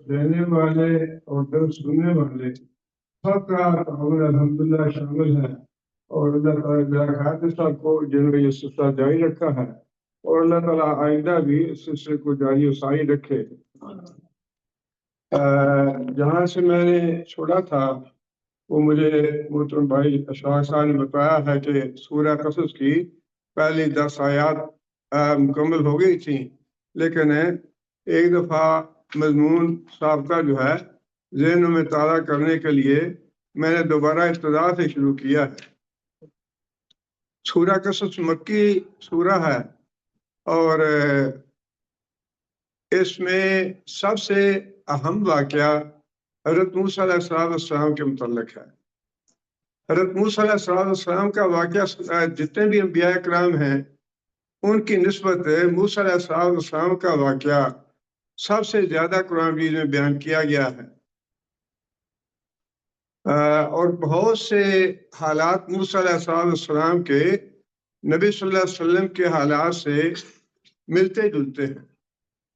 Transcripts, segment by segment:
دینے والے اور درس سننے والے سب کا تعاون الحمدللہ شامل ہے، اور اللہ تعالیٰ برکات صاحب کو جنہوں نے یہ سلسلہ جاری رکھا ہے، اور اللہ تعالیٰ آئندہ بھی اس سلسلے کو جاری و ساری رکھے۔ جہاں سے میں نے چھوڑا تھا وہ مجھے محترم بھائی اشفاق صاحب نے بتایا ہے کہ سورہ قصص کی پہلی 10 آیات مکمل ہو گئی تھیں، لیکن ایک دفعہ مضمون سابقہ جو ہے ذہنوں میں تازہ کرنے کے لیے میں نے دوبارہ ابتدا سے شروع کیا ہے۔ سورہ قصص مکی سورہ ہے، اور اس میں سب سے اہم واقعہ حضرت موسیٰ علیہ السلام کے متعلق ہے۔ حضرت موسیٰ علیہ السلام کا واقعہ جتنے بھی انبیاء کرام ہیں ان کی نسبت موسیٰ علیہ السلام کا واقعہ سب سے زیادہ قرآن مجید میں بیان کیا گیا ہے، اور بہت سے حالات موسیٰ علیہ السلام کے نبی صلی اللہ علیہ وسلم کے حالات سے ملتے جلتے ہیں،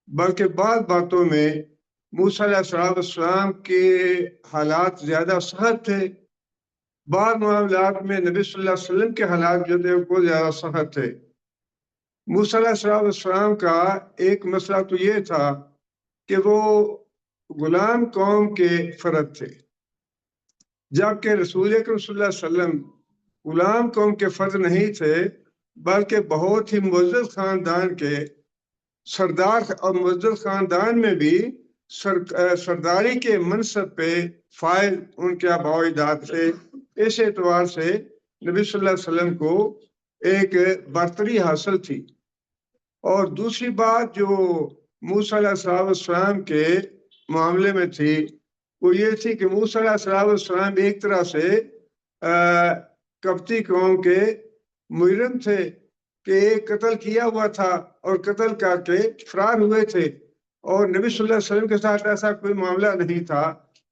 بلکہ بعض باتوں میں موسیٰ علیہ السلام کے حالات زیادہ سخت تھے، بعض معاملات میں نبی صلی اللہ علیہ وسلم کے حالات جو تھے وہ زیادہ سخت تھے۔ موسیٰ علیہ السلام کا ایک مسئلہ تو یہ تھا کہ وہ غلام قوم کے فرد تھے، جبکہ رسول اکرم صلی اللہ علیہ وسلم غلام قوم کے فرد نہیں تھے، بلکہ بہت ہی معزز خاندان کے سردار، اور معزز خاندان میں بھی سرداری کے منصب پہ فائز ان کے آباء و اجداد تھے۔ اس اعتبار سے نبی صلی اللہ علیہ وسلم کو ایک برتری حاصل تھی۔ اور دوسری بات جو موسیٰ علیہ السلام کے معاملے میں تھی وہ یہ تھی کہ موسیٰ علیہ السلام ایک طرح سے قبطی قوم کے مجرم تھے کہ ایک قتل کیا ہوا تھا اور قتل کر کے فرار ہوئے تھے، اور نبی صلی اللہ علیہ وسلم کے ساتھ ایسا کوئی معاملہ نہیں تھا،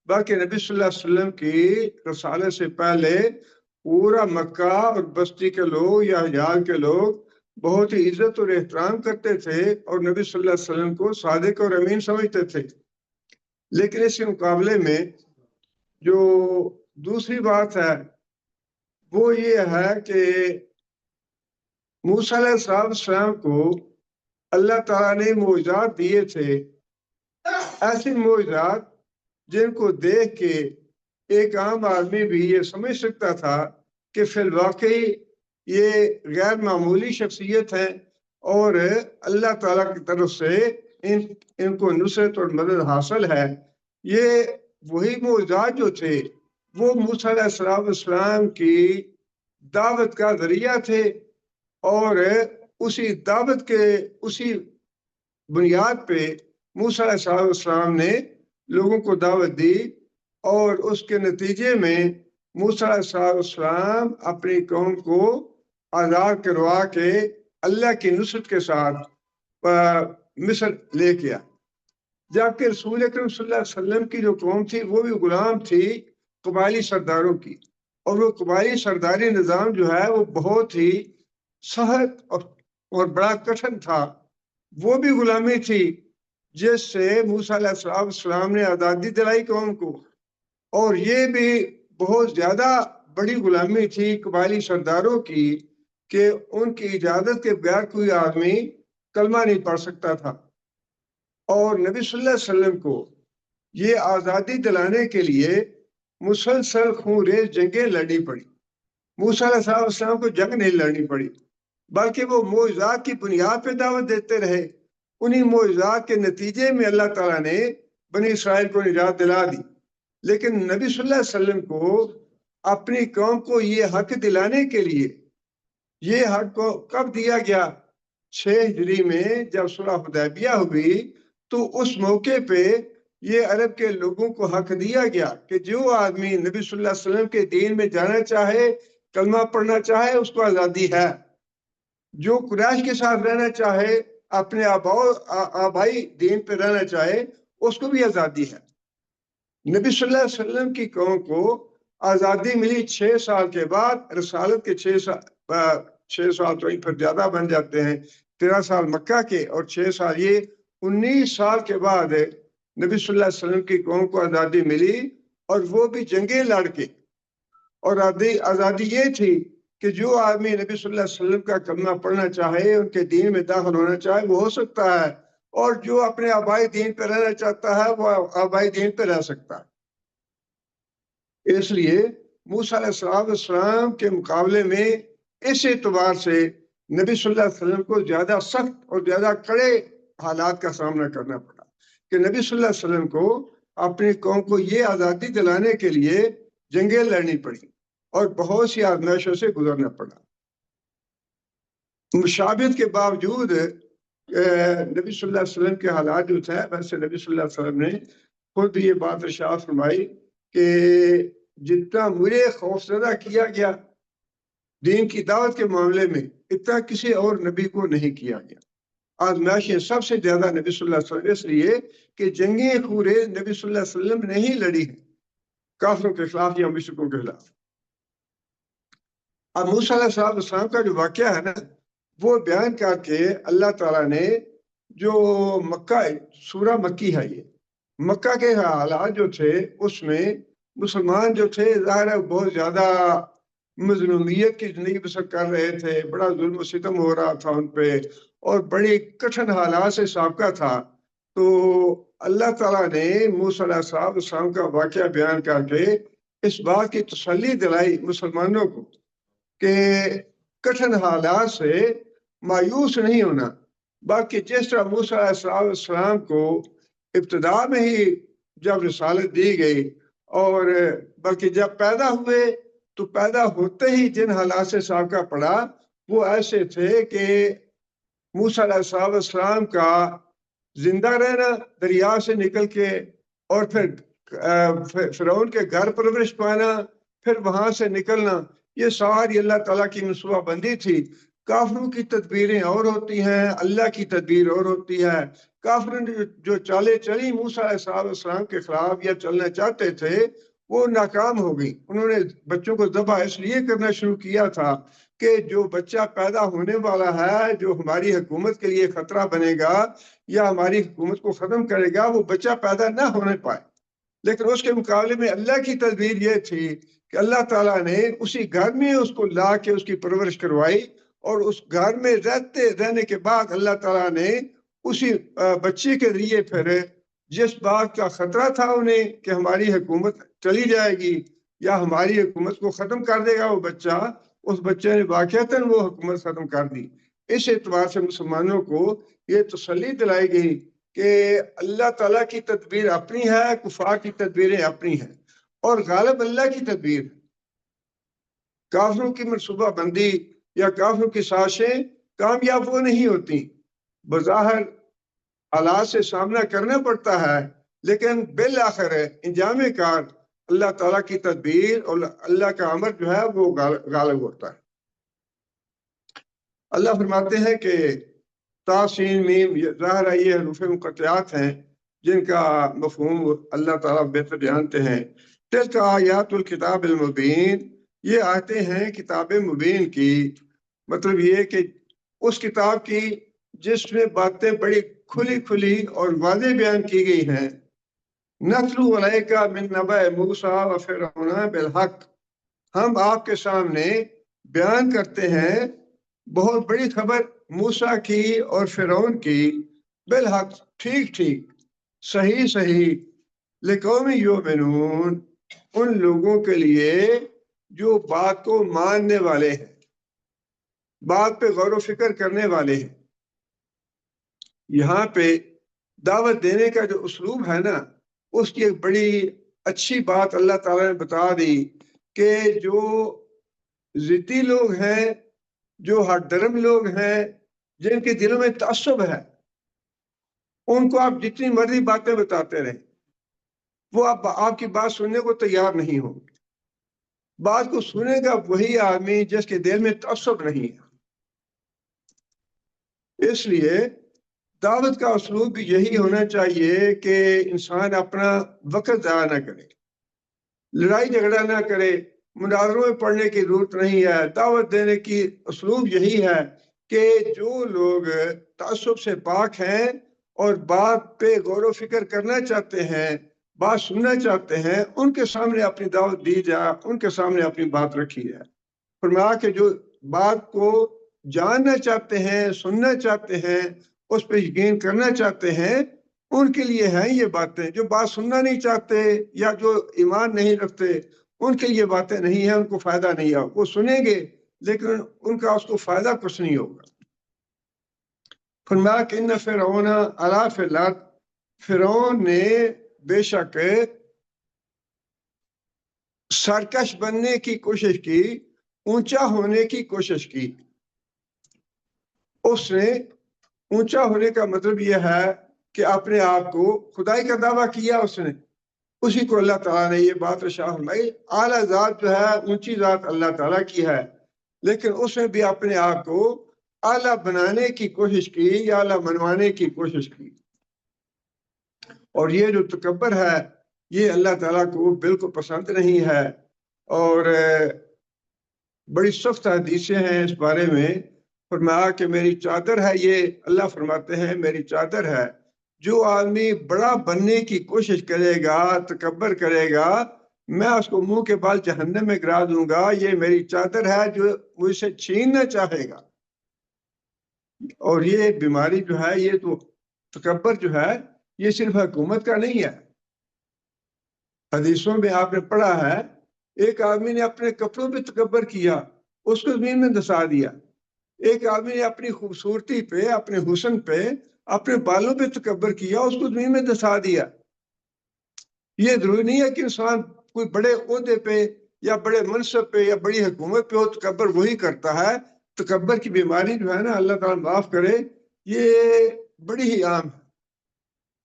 بلکہ نبی صلی اللہ علیہ وسلم کی رسالت سے پہلے پورا مکہ اور بستی کے لوگ یا حجاز کے لوگ بہت ہی عزت اور احترام کرتے تھے اور نبی صلی اللہ علیہ وسلم کو صادق اور امین سمجھتے تھے۔ لیکن اس کے مقابلے میں جو دوسری بات ہے وہ یہ ہے کہ موسیٰ علیہ السلام کو اللہ تعالیٰ نے معجزات دیے تھے، ایسے معجزات جن کو دیکھ کے ایک عام آدمی بھی یہ سمجھ سکتا تھا کہ فی الواقع یہ غیر معمولی شخصیت ہے، اور اللہ تعالیٰ کی طرف سے ان کو نصرت اور مدد حاصل ہے۔ یہ وہی معجزات جو تھے وہ موسیٰ علیہ السلام کی دعوت کا ذریعہ تھے، اور اسی دعوت کے اسی بنیاد پہ موسیٰ علیہ السلام نے لوگوں کو دعوت دی، اور اس کے نتیجے میں موسیٰ علیہ السلام اپنی قوم کو آزاد کروا کے اللہ کی نصرت کے ساتھ مصر لے گیا، جبکہ رسول اکرم صلی اللہ علیہ وسلم کی جو قوم تھی وہ بھی غلام تھی قبائلی سرداروں کی، اور وہ قبائلی سرداری نظام جو ہے وہ بہت ہی سخت اور بڑا کٹھن تھا۔ وہ بھی غلامی تھی جس سے موسیٰ علیہ السلام نے آزادی دلائی قوم کو، اور یہ بھی بہت زیادہ بڑی غلامی تھی قبائلی سرداروں کی کہ ان کی اجازت کے بغیر کوئی آدمی کلمہ نہیں پڑھ سکتا تھا، اور نبی صلی اللہ علیہ وسلم کو یہ آزادی دلانے کے لیے مسلسل خون ریز جنگیں لڑنی پڑی۔ موسیٰ علیہ السلام کو جنگ نہیں لڑنی پڑی، بلکہ وہ معجزات کی بنیاد پہ دعوت دیتے رہے۔ انہی معجزات کے نتیجے میں اللہ تعالیٰ نے بنی اسرائیل کو نجات دلا دی۔ لیکن نبی صلی اللہ علیہ وسلم کو اپنی قوم کو یہ حق دلانے کے لیے یہ حق کو کب دیا گیا؟ 6 ہجری میں جب صلح حدیبیہ ہوئی تو اس موقع پہ یہ عرب کے لوگوں کو حق دیا گیا کہ جو آدمی نبی صلی اللہ علیہ وسلم کے دین میں جانا چاہے، کلمہ پڑھنا چاہے، اس کو آزادی ہے۔ جو قریش کے ساتھ رہنا چاہے، اپنے آبائی دین پہ رہنا چاہے، اس کو بھی آزادی ہے۔ نبی صلی اللہ علیہ وسلم کی قوم کو آزادی ملی 6 سال کے بعد، رسالت کے 6 سال تو پھر زیادہ بن جاتے ہیں، 13 سال مکہ کے اور 6 سال یہ 19 سال کے بعد نبی صلی اللہ علیہ وسلم کی قوم کو آزادی ملی، اور وہ بھی جنگیں لڑ کے، اور آزادی یہ تھی کہ جو آدمی نبی صلی اللہ علیہ وسلم کا کلمہ پڑھنا چاہے، ان کے دین میں داخل ہونا چاہے، وہ ہو سکتا ہے، اور جو اپنے آبائی دین پہ رہنا چاہتا ہے وہ آبائی دین پہ رہ سکتا ہے۔ اس لیے موسیٰ علیہ السلام کے مقابلے میں اس اعتبار سے نبی صلی اللہ علیہ وسلم کو زیادہ سخت اور زیادہ کڑے حالات کا سامنا کرنا پڑا، کہ نبی صلی اللہ علیہ وسلم کو اپنی قوم کو یہ آزادی دلانے کے لیے جنگیں لڑنی پڑی اور بہت سی آزمائشوں سے گزرنا پڑا۔ مشابہت کے باوجود نبی صلی اللہ علیہ وسلم کے حالات جو تھے، ویسے نبی صلی اللہ علیہ وسلم نے خود یہ بات ارشاد فرمائی کہ جتنا مجھے خوفزدہ کیا گیا دین کی دعوت کے معاملے میں، اتنا کسی اور نبی کو نہیں کیا گیا۔ آزمائشیں سب سے زیادہ نبی صلی اللہ علیہ وسلم، اس لیے کہ جنگیں پورے نبی صلی اللہ علیہ وسلم نے ہی لڑی ہیں، کافروں کے خلاف یا مشرکوں کے خلاف۔ اب موسیٰ علیہ السلام کا جو واقعہ ہے نا، وہ بیان کر کے اللہ تعالیٰ نے جو مکہ، سورہ مکی ہے یہ، مکہ کے حالات جو تھے اس میں مسلمان جو تھے ظاہر ہے بہت زیادہ مظلومیت کی زندگی بسر کر رہے تھے، بڑا ظلم و ستم ہو رہا تھا ان پہ، اور بڑی کٹھن حالات سے سابقہ تھا۔ تو اللہ تعالیٰ نے موسیٰ علیہ السلام کا واقعہ بیان کر کے اس بات کی تسلی دلائی مسلمانوں کو کہ کٹھن حالات سے مایوس نہیں ہونا، باقی جس طرح موسیٰ علیہ السلام کو ابتدا میں ہی جب رسالت دی گئی، اور بلکہ جب پیدا ہوئے تو پیدا ہوتے ہی جن حالات سے سابقہ پڑا وہ ایسے تھے کہ موسیٰ علیہ السلام کا زندہ رہنا دریا سے نکل کے، اور پھر فرعون کے گھر پرورش پانا، پھر وہاں سے نکلنا، یہ ساری اللہ تعالیٰ کی منصوبہ بندی تھی۔ کافروں کی تدبیریں اور ہوتی ہیں، اللہ کی تدبیر اور ہوتی ہے۔ کافروں نے جو چالیں چلی موسیٰ علیہ السلام کے خلاف یا چلنا چاہتے تھے وہ ناکام ہو گئی۔ انہوں نے بچوں کو ذبح اس لیے کرنا شروع کیا تھا کہ جو بچہ پیدا ہونے والا ہے، جو ہماری حکومت کے لیے خطرہ بنے گا یا ہماری حکومت کو ختم کرے گا، وہ بچہ پیدا نہ ہونے پائے۔ لیکن اس کے مقابلے میں اللہ کی تدبیر یہ تھی کہ اللہ تعالیٰ نے اسی گھر میں اس کو لا کے اس کی پرورش کروائی، اور اس گھر میں رہنے کے بعد اللہ تعالیٰ نے اسی بچے کے ذریعے پھر جس بات کا خطرہ تھا انہیں کہ ہماری حکومت چلی جائے گی یا ہماری حکومت کو ختم کر دے گا وہ بچہ، اس بچے نے واقعتاً وہ حکومت ختم کر دی۔ اس اعتبار سے مسلمانوں کو یہ تسلی دلائی گئی کہ اللہ تعالیٰ کی تدبیر اپنی ہے، کفار کی تدبیریں اپنی ہیں، اور غالب اللہ کی تدبیر۔ کافروں کی منصوبہ بندی یا کافروں کی سازشیں کامیاب وہ نہیں ہوتی، بظاہر حالات سے سامنا کرنا پڑتا ہے، لیکن بالآخر انجام کار اللہ تعالیٰ کی تدبیر اور اللہ کا امر جو ہے وہ غالب ہوتا ہے۔ اللہ فرماتے ہیں کہ تا سین میم، ظاہر ہے یہ حروف مقطعات ہیں جن کا مفہوم اللہ تعالیٰ بہتر جانتے ہیں۔ تلک آیات الکتاب المبین، یہ آیتیں ہیں کتاب مبین کی، مطلب یہ کہ اس کتاب کی جس میں باتیں بڑی کھلی کھلی اور واضح بیان کی گئی ہیں۔ نتلو علیک من نبأ موسیٰ و فرعون بالحق، ہم آپ کے سامنے بیان کرتے ہیں بہت بڑی خبر موسیٰ کی اور فرعون کی، بالحق، ٹھیک ٹھیک، صحیح صحیح، لقوم یؤمنون، ان لوگوں کے لیے جو بات کو ماننے والے ہیں، بات پہ غور و فکر کرنے والے ہیں۔ یہاں پہ دعوت دینے کا جو اسلوب ہے نا، اس کی ایک بڑی اچھی بات اللہ تعالیٰ نے بتا دی کہ جو ضدی لوگ ہیں، جو ہر درم لوگ ہیں، جن کے دلوں میں تعصب ہے، ان کو آپ جتنی مرضی باتیں بتاتے رہیں، وہ آپ کی بات سننے کو تیار نہیں ہوں گے۔ بات کو سنے گا وہی آدمی جس کے دل میں تعصب نہیں ہے۔ اس لیے دعوت کا اسلوب بھی یہی ہونا چاہیے کہ انسان اپنا وقت ضائع نہ کرے، لڑائی جھگڑا نہ کرے، مناظروں میں پڑھنے کی ضرورت نہیں ہے۔ دعوت دینے کی اسلوب یہی ہے کہ جو لوگ تعصب سے پاک ہیں اور بات پہ غور و فکر کرنا چاہتے ہیں، بات سننا چاہتے ہیں، ان کے سامنے اپنی دعوت دی جائے، ان کے سامنے اپنی بات رکھی جائے۔ فرمایا کہ جو بات کو جاننا چاہتے ہیں، سننا چاہتے ہیں، اس پہ یقین کرنا چاہتے ہیں، ان کے لیے ہیں یہ باتیں۔ جو بات سننا نہیں چاہتے یا جو ایمان نہیں رکھتے، ان کے لیے باتیں نہیں ہیں، ان کو فائدہ نہیں ہے۔ وہ سنیں گے لیکن ان کا اس کو فائدہ کچھ نہیں ہوگا۔ فرمایا کہ ان فرعون علا فی الارض، فرعون نے بے شک سرکش بننے کی کوشش کی، اونچا ہونے کی کوشش کی۔ اس نے اونچا ہونے کا مطلب یہ ہے کہ اپنے آپ کو خدائی کا دعویٰ کیا اس نے، اسی کو اللہ تعالیٰ نے یہ بات ارشاد فرمائی۔ اعلیٰ ذات جو ہے، اونچی ذات اللہ تعالیٰ کی ہے، لیکن اس نے بھی اپنے آپ کو اعلیٰ بنانے کی کوشش کی یا اعلیٰ بنوانے کی کوشش کی۔ اور یہ جو تکبر ہے یہ اللہ تعالیٰ کو بالکل پسند نہیں ہے، اور بڑی سخت حدیثیں ہیں اس بارے میں۔ فرمایا کہ میری چادر ہے، یہ اللہ فرماتے ہیں میری چادر ہے، جو آدمی بڑا بننے کی کوشش کرے گا، تکبر کرے گا، میں اس کو منہ کے بال جہنم میں گرا دوں گا۔ یہ میری چادر ہے جو مجھ سے چھیننا چاہے گا۔ اور یہ بیماری جو ہے، یہ تو تکبر جو ہے، یہ صرف حکومت کا نہیں ہے۔ حدیثوں میں آپ نے پڑھا ہے ایک آدمی نے اپنے کپڑوں پہ تکبر کیا، اس کو زمین میں دھسا دیا۔ ایک آدمی نے اپنی خوبصورتی پہ، اپنے حسن پہ، اپنے بالوں پہ تکبر کیا، اس کو زمین میں دھسا دیا۔ یہ ضروری نہیں ہے کہ انسان کوئی بڑے عہدے پہ یا بڑے منصب پہ یا بڑی حکومت پہ ہو، تکبر وہی کرتا ہے۔ تکبر کی بیماری جو ہے نا، اللہ تعالیٰ معاف کرے، یہ بڑی ہی عام ہے۔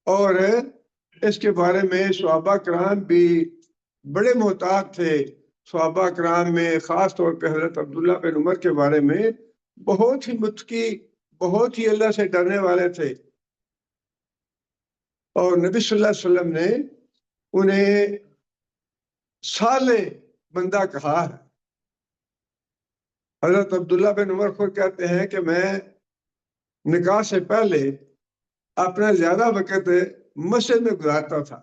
اور اس کے بارے میں صحابہ کرام بھی بڑے محتاط تھے۔ صحابہ کرام میں خاص طور پہ حضرت عبداللہ بن عمر کے بارے میں بہت ہی متقی، بہت ہی اللہ سے ڈرنے والے تھے، اور نبی صلی اللہ علیہ وسلم نے انہیں صالح بندہ کہا ہے۔ حضرت عبداللہ بن عمر خود کہتے ہیں کہ میں نکاح سے پہلے اپنا زیادہ وقت مسجد میں گزارتا تھا۔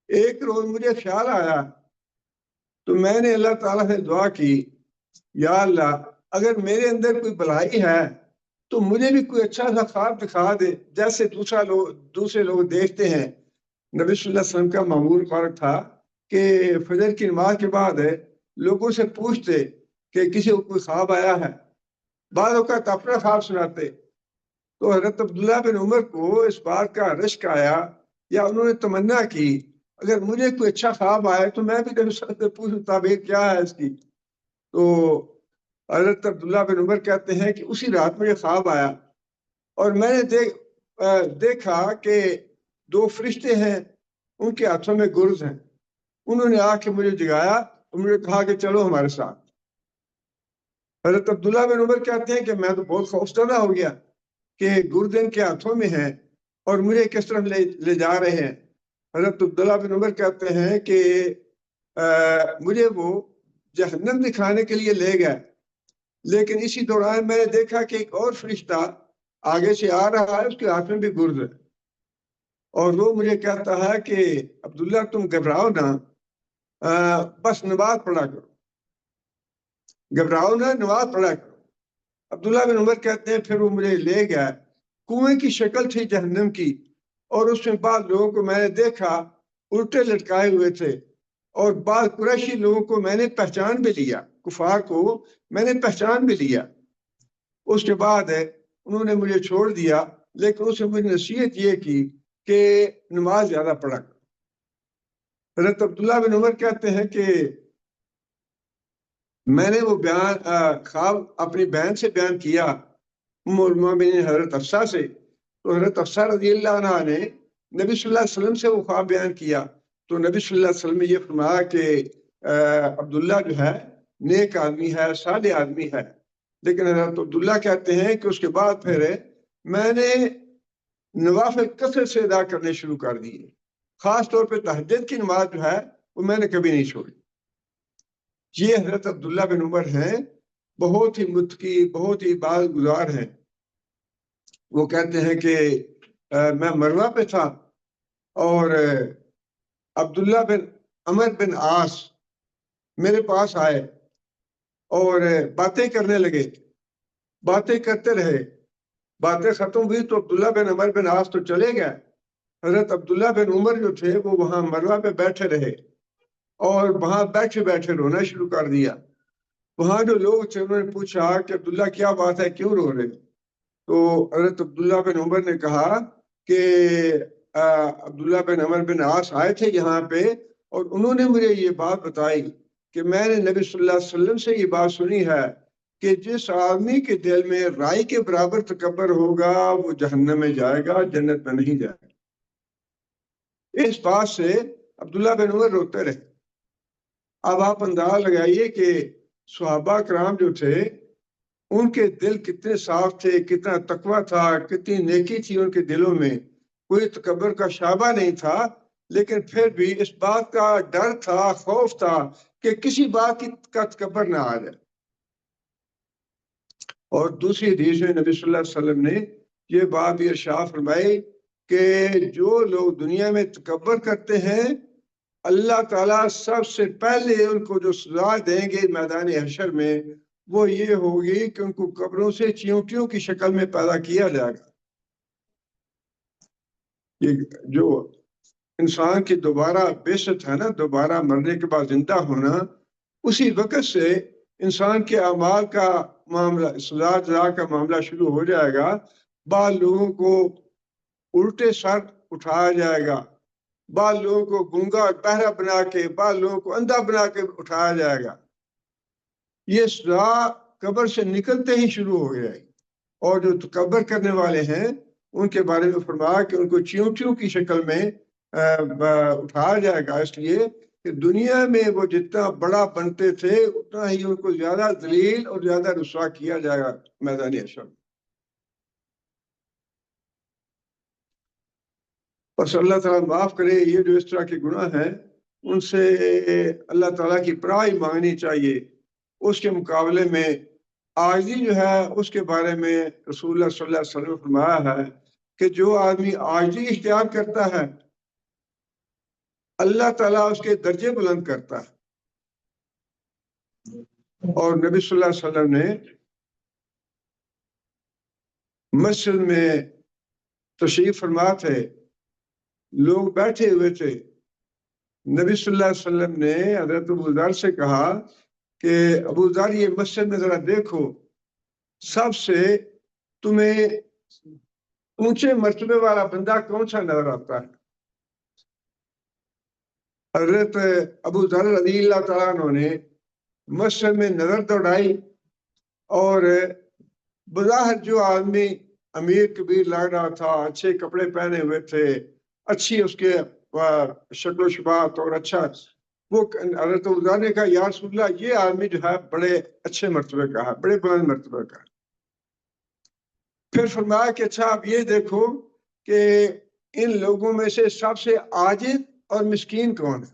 ایک روز مجھے خیال آیا تو میں نے اللہ تعالیٰ سے دعا کی، یا اللہ اگر میرے اندر کوئی بلائی ہے تو مجھے بھی کوئی اچھا سا خواب دکھا دے، جیسے دوسرے لوگ دیکھتے ہیں۔ نبی صلی اللہ علیہ وسلم کا معمول فرق تھا کہ فجر کی نماز کے بعد لوگوں سے پوچھتے کہ کسی کو کوئی خواب آیا ہے، بعض اوقات اپنا خواب سناتے۔ تو حضرت عبداللہ بن عمر کو اس بات کا رشک آیا، یا انہوں نے تمنا کی اگر مجھے کوئی اچھا خواب آئے تو میں بھی نبی صلی اللہ علیہ وسلم سے پوچھوں تعبیر کیا ہے اس کی۔ تو حضرت عبداللہ بن عمر کہتے ہیں کہ اسی رات مجھے خواب آیا، اور میں نے دیکھا کہ دو فرشتے ہیں، ان کے ہاتھوں میں گرز ہیں۔ انہوں نے آ کے مجھے جگایا اور مجھے کہا کہ چلو ہمارے ساتھ۔ حضرت عبداللہ بن عمر کہتے ہیں کہ میں تو بہت خوفزدہ ہو گیا کہ گرد ان کے ہاتھوں میں ہیں اور مجھے کس طرف لے جا رہے ہیں۔ حضرت عبداللہ بن عمر کہتے ہیں کہ مجھے وہ جہنم دکھانے کے لیے لے گئے، لیکن اسی دوران میں نے دیکھا کہ ایک اور فرشتہ آگے سے آ رہا ہے، اس کے ہاتھ میں بھی گرز ہے، اور وہ مجھے کہتا ہے کہ عبداللہ تم گھبراؤ نہ، بس نماز پڑھا کرو، گھبراؤ نہ، نماز پڑھا کرو۔ عبداللہ بن عمر کہتے ہیں پھر وہ مجھے لے گیا، کنویں کی شکل تھی جہنم کی، اور اس میں بعض لوگوں کو میں نے دیکھا الٹے لٹکائے ہوئے تھے، اور بعض قریشی لوگوں کو میں نے پہچان بھی لیا، کفار کو میں نے پہچان بھی لیا۔ اس کے بعد انہوں نے مجھے چھوڑ دیا، لیکن اس نے مجھے نصیحت یہ کی کہ نماز زیادہ پڑھا۔ حضرت عبداللہ بن عمر کہتے ہیں کہ میں نے وہ خواب اپنی بہن سے بیان کیا، ام المومنین حضرت حفصہ سے، تو حضرت حفصہ رضی اللہ عنہ نے نبی صلی اللہ علیہ وسلم سے وہ خواب بیان کیا، تو نبی صلی اللہ علیہ وسلم نے یہ فرمایا کہ عبداللہ جو ہے نیک آدمی ہے، صالح آدمی ہے۔ لیکن حضرت عبداللہ کہتے ہیں کہ اس کے بعد پھر میں نے نوافل کثرت سے ادا کرنے شروع کر دیے، خاص طور پہ تہجد کی نماز جو ہے وہ میں نے کبھی نہیں چھوڑی۔ یہ حضرت عبداللہ بن عمر ہیں، بہت ہی متقی، بہت ہی عبادت گزار ہیں۔ وہ کہتے ہیں کہ میں مروہ پہ تھا اور عبداللہ بن عمر بن عاص میرے پاس آئے اور باتیں کرنے لگے، باتیں کرتے رہے، باتیں ختم ہوئی تو عبداللہ بن عمر بن عاص تو چلے گئے، حضرت عبداللہ بن عمر جو تھے وہ وہاں مروہ پہ بیٹھے رہے اور وہاں بیٹھے بیٹھے رونا شروع کر دیا۔ وہاں جو لوگ تھے انہوں نے پوچھا کہ عبداللہ کیا بات ہے، کیوں رو رہے؟ تو حضرت عبداللہ بن عمر نے کہا کہ عبداللہ بن عمر بن عاص آئے تھے یہاں پہ اور انہوں نے مجھے یہ بات بتائی کہ میں نے نبی صلی اللہ علیہ وسلم سے یہ بات سنی ہے کہ جس آدمی کے دل میں رائی کے برابر تکبر ہوگا وہ جہنم میں جائے گا، جنت میں نہیں جائے گا۔ اس بات سے عبداللہ بن عمر روتے رہے۔ اب آپ اندازہ لگائیے کہ صحابہ کرام جو تھے ان کے دل کتنے صاف تھے، کتنا تقویٰ تھا، کتنی نیکی تھی ان کے دلوں میں، کوئی تکبر کا شعبہ نہیں تھا، لیکن پھر بھی اس بات کا ڈر تھا، خوف تھا کہ کسی بات کا تکبر نہ آ جائے۔ اور دوسری حدیث میں نبی صلی اللہ علیہ وسلم نے یہ بات بھی ارشاد فرمائی کہ جو لوگ دنیا میں تکبر کرتے ہیں اللہ تعالیٰ سب سے پہلے ان کو جو سزا دیں گے میدان حشر میں وہ یہ ہوگی کہ ان کو قبروں سے چیونٹیوں کی شکل میں پیدا کیا جائے گا۔ یہ جو انسان کی دوبارہ بعثت ہے نا، دوبارہ مرنے کے بعد زندہ ہونا، اسی وقت سے انسان کے اعمال کا معاملہ، سزا جزا کا معاملہ شروع ہو جائے گا۔ بعض لوگوں کو الٹے سر اٹھایا جائے گا، بعض لوگوں کو گونگا اور بہرا بنا کے، بعض لوگوں کو اندھا بنا کے اٹھایا جائے گا۔ یہ سزا قبر سے نکلتے ہی شروع ہو جائے گی۔ اور جو تکبر کرنے والے ہیں ان کے بارے میں فرمایا کہ ان کو چیونٹیوں کی شکل میں اٹھایا جائے گا، اس لیے کہ دنیا میں وہ جتنا بڑا بنتے تھے اتنا ہی ان کو زیادہ ذلیل اور زیادہ رسوا کیا جائے گا میدان حشر میں۔ بس اللہ تعالیٰ معاف کرے، یہ جو اس طرح کے گناہ ہیں ان سے اللہ تعالیٰ کی پناہ مانگنی چاہیے۔ اس کے مقابلے میں عاجزی جو ہے اس کے بارے میں رسول اللہ صلی اللہ علیہ وسلم نے فرمایا ہے کہ جو آدمی عاجزی اختیار کرتا ہے اللہ تعالیٰ اس کے درجے بلند کرتا ہے۔ اور نبی صلی اللہ علیہ وسلم نے مسجد میں تشریف فرما تھے، لوگ بیٹھے ہوئے تھے، نبی صلی اللہ علیہ وسلم نے حضرت ابو ذر سے کہا کہ ابو ذر یہ مسجد میں ذرا دیکھو سب سے تمہیں اونچے مرتبے والا بندہ کون سا نظر آتا ہے؟ حضرت ابو ذر رضی اللہ تعالیٰ عنہ نے مسجد میں نظر دوڑائی اور بظاہر جو آدمی امیر کبیر لگ رہا تھا، اچھے کپڑے پہنے ہوئے تھے، اچھی اس کے شکل و شبات اور اچھا، وہ حضرت ابو ذر نے کہا یا رسول اللہ یہ آدمی جو ہے بڑے اچھے مرتبے کا ہے، بڑے بلند مرتبے کا ہے۔ پھر فرمایا کہ اچھا آپ یہ دیکھو کہ ان لوگوں میں سے سب سے عاجز اور مسکین کون ہے؟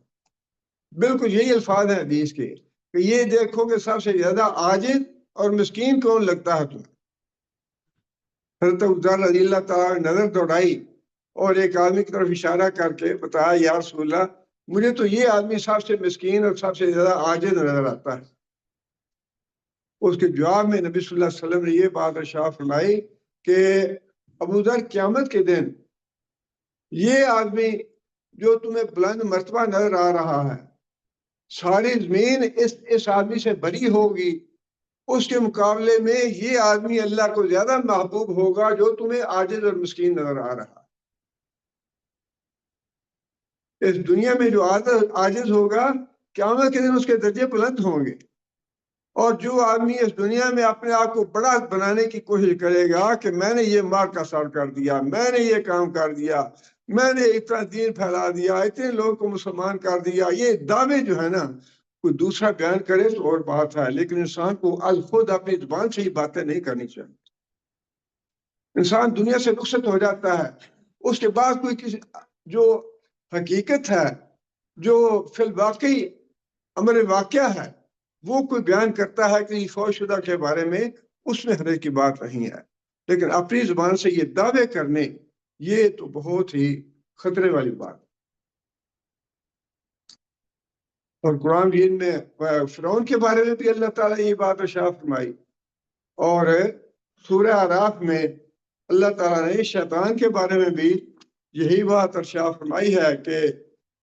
بالکل یہی الفاظ ہیں حدیث کے کہ یہ دیکھو کہ سب سے زیادہ عاجز اور مسکین کون لگتا ہے تمہیں۔ حضرت ابو ذر رضی اللہ تعالیٰ نے نظر دوڑائی اور ایک آدمی کی طرف اشارہ کر کے بتایا یا رسول اللہ مجھے تو یہ آدمی سب سے مسکین اور سب سے زیادہ عاجز نظر آتا ہے۔ اس کے جواب میں نبی صلی اللہ علیہ وسلم نے یہ بات ارشاد فرمائی کہ ابو ذر قیامت کے دن یہ آدمی جو تمہیں بلند مرتبہ نظر آ رہا ہے ساری زمین اس آدمی سے بری ہوگی، اس کے مقابلے میں یہ آدمی اللہ کو زیادہ محبوب ہوگا جو تمہیں عاجز اور مسکین نظر آ رہا ہے۔ اس دنیا میں جو عاجز ہوگا قیامت کے دن اس کے درجے بلند ہوں گے، اور جو آدمی اس دنیا میں اپنے آپ کو بڑا بنانے کی کوشش کرے گا کہ میں نے یہ مار کا سار کر دیا، میں نے یہ کام کر دیا، میں نے اتنا دین پھیلا دیا، اتنے لوگوں کو مسلمان کر دیا، یہ دعوے جو ہے نا کوئی دوسرا بیان کرے تو اور بات ہے، لیکن انسان کو از خود اپنی زبان سے ہی باتیں نہیں کرنی چاہیے۔ انسان دنیا سے رخصت ہو جاتا ہے، اس کے بعد کوئی کسی جو حقیقت ہے جو فی الواقعی امر واقعہ ہے وہ کوئی بیان کرتا ہے کہ فوج شدہ کے بارے میں، اس میں حرج کی بات نہیں ہے۔ لیکن اپنی زبان سے یہ دعوے کرنے، یہ تو بہت ہی خطرے والی بات۔ اور قرآن مجید میں فرعون کے بارے میں بھی اللہ تعالیٰ نے یہ بات ارشاد فرمائی، اور سورہ اعراف میں اللہ تعالیٰ نے شیطان کے بارے میں بھی یہی بات ارشاد فرمائی ہے کہ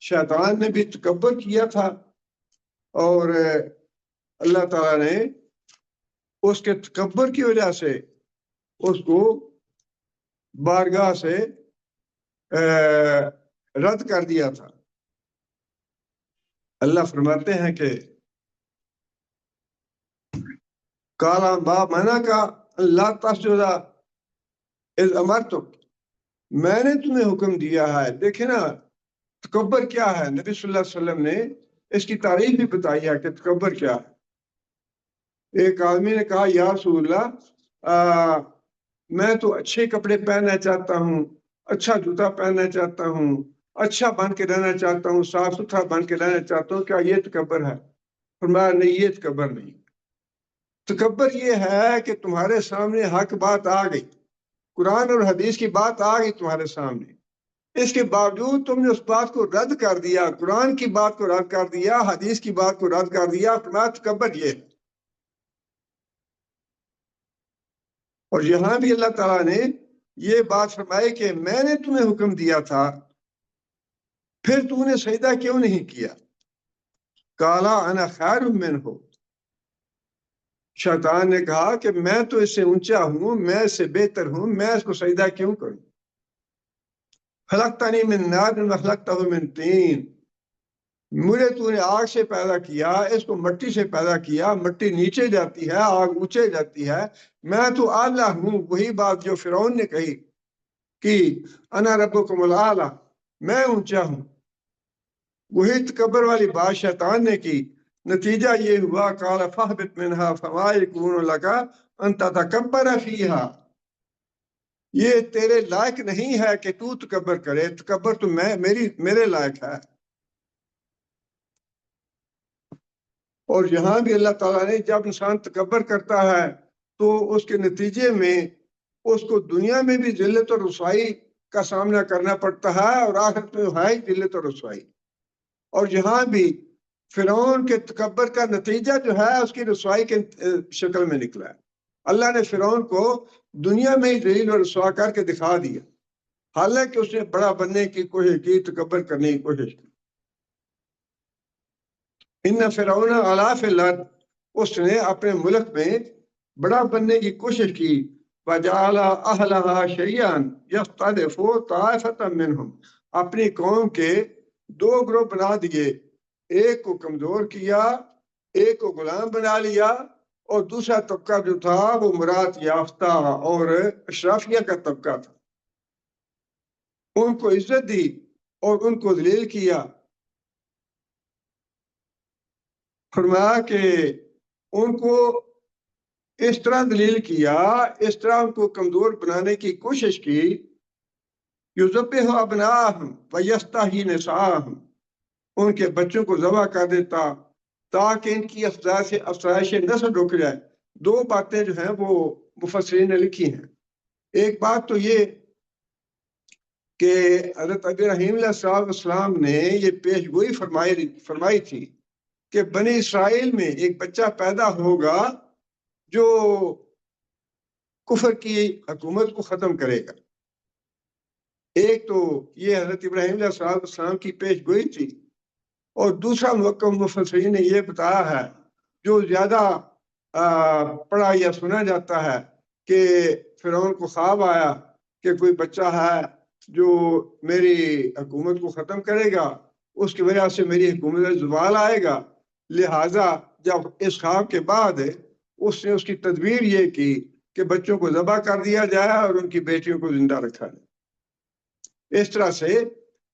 شیطان نے بھی تکبر کیا تھا، اور اللہ تعالیٰ نے اس کے تکبر کی وجہ سے اس کو بارگاہ سے رد کر دیا تھا۔ اللہ فرماتے ہیں کہ کالا با منا کا اللہ تسجدا اذ امرتک، میں نے تمہیں حکم دیا ہے۔ دیکھیں نا تکبر کیا ہے، نبی صلی اللہ علیہ وسلم نے اس کی تعریف بھی بتائی ہے کہ تکبر کیا ہے۔ ایک آدمی نے کہا یا رسول اللہ میں تو اچھے کپڑے پہننا چاہتا ہوں، اچھا جوتا پہننا چاہتا ہوں، اچھا بن کے رہنا چاہتا ہوں، صاف ستھرا بن کے رہنا چاہتا ہوں، کیا یہ تکبر ہے؟ فرمایا نہیں، یہ تکبر نہیں۔ تکبر یہ ہے کہ تمہارے سامنے حق بات آ گئی، قرآن اور حدیث کی بات آ گئی تمہارے سامنے، اس کے باوجود تم نے اس بات کو رد کر دیا، قرآن کی بات کو رد کر دیا، حدیث کی بات کو رد کر دیا۔ فرمایا تکبر یہ ہے۔ اور یہاں بھی اللہ تعالیٰ نے یہ بات فرمائی کہ میں نے تمہیں حکم دیا تھا، پھر تو نے سجدہ کیوں نہیں کیا؟ کالا انا خیر منہ، شیطان نے کہا کہ میں تو اس سے اونچا ہوں، میں اس سے بہتر ہوں، میں اس کو سجدہ کیوں کروں؟ خلقتنی من نار وخلقتہ من طین، مجھے تو نے آگ سے پیدا کیا، اس کو مٹی سے پیدا کیا، مٹی نیچے جاتی ہے، آگ اونچے جاتی ہے، میں تو اعلیٰ ہوں۔ وہی بات جو فرعون نے کہی کہ انا ربکم الاعلیٰ، میں اونچا ہوں، وہی تکبر والی بات شیطان نے کی۔ نتیجہ یہ ہوا قال فاہبط منہا فما یکون لک ان تتکبر فیہا، یہ تیرے لائق نہیں ہے کہ تو تکبر کرے، تکبر تو میرے لائق ہے۔ اور یہاں بھی اللہ تعالیٰ نے جب انسان تکبر کرتا ہے تو اس کے نتیجے میں اس کو دنیا میں بھی ذلت اور رسوائی کا سامنا کرنا پڑتا ہے، اور آخرت میں ہے ذلت اور رسوائی۔ اور یہاں بھی فرعون کے تکبر کا نتیجہ جو ہے اس کی رسوائی کے شکل میں نکلا ہے۔ اللہ نے فرعون کو دنیا میں ہی ذلیل اور رسوا کر کے دکھا دیا، حالانکہ اس نے بڑا بننے کی کوشش کی، تکبر کرنے کی کوشش کی۔ ان فرعون علا فی الارض، اس نے اپنے ملک میں بڑا بننے کی کوشش کی۔ وجعل اہلہا شیعا یستضعف طائفۃ منہم، اپنی قوم کے دو گروہ بنا دیے، ایک کو کمزور کیا، ایک کو غلام بنا لیا، اور دوسرا طبقہ جو تھا وہ مراد یافتہ اور اشرافیہ کا طبقہ تھا، ان کو عزت دی اور ان کو ذلیل کیا۔ فرمایا کہ ان کو اس طرح ذلیل کیا، اس طرح ان کو کمزور بنانے کی کوشش کی، یذبح ابناءہم ویستحیی نساءہم، ان کے بچوں کو ذبح کر دیتا تاکہ ان کی افزائش نسل رک جائے۔ دو باتیں جو ہیں وہ مفسرین نے لکھی ہیں۔ ایک بات تو یہ کہ حضرت ابراہیم علیہ السلام نے یہ پیش گوئی فرمائی تھی کہ بنی اسرائیل میں ایک بچہ پیدا ہوگا جو کفر کی حکومت کو ختم کرے گا۔ ایک تو یہ حضرت ابراہیم علیہ السلام کی پیش گوئی تھی، اور دوسرا مفسرین نے یہ بتایا ہے جو زیادہ پڑھا یا سنا جاتا ہے کہ فرعون کو خواب آیا کہ کوئی بچہ ہے جو میری حکومت کو ختم کرے گا، اس کی وجہ سے میری حکومت میں زوال آئے گا، لہٰذا جب اس خواب کے بعد اس نے اس کی تدبیر یہ کی کہ بچوں کو ذبح کر دیا جائے اور ان کی بیٹیوں کو زندہ رکھا جائے۔ اس طرح سے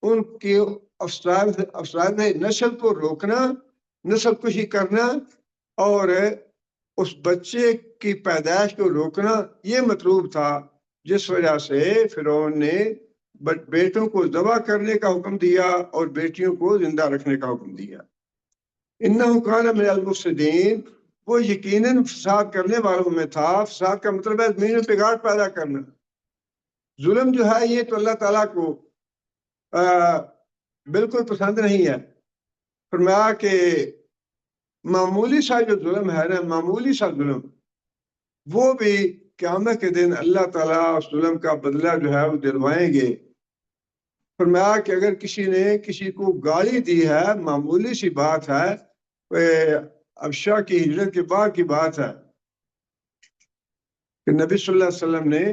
ان کی افساد نسل کو روکنا، نسل کشی کرنا اور اس بچے کی پیدائش کو روکنا یہ مطلوب تھا، جس وجہ سے فرعون نے بیٹوں کو ذبح کرنے کا حکم دیا اور بیٹیوں کو زندہ رکھنے کا حکم دیا۔ انہ کان من المفسدین، وہ یقیناً فساد کرنے والوں میں تھا۔ فساد کا مطلب ہے زمین میں بگاڑ پیدا کرنا۔ ظلم جو ہے یہ تو اللہ تعالیٰ کو بالکل پسند نہیں ہے۔ فرمایا کہ معمولی سا جو ظلم ہے نا، معمولی سا ظلم، وہ بھی قیامت کے دن اللہ تعالیٰ اس ظلم کا بدلہ جو ہے وہ دلوائیں گے۔ فرمایا کہ اگر کسی نے کسی کو گالی دی ہے، معمولی سی بات ہے، ابشا کی ہجرت کے بعد کی بات ہے کہ نبی صلی اللہ علیہ وسلم نے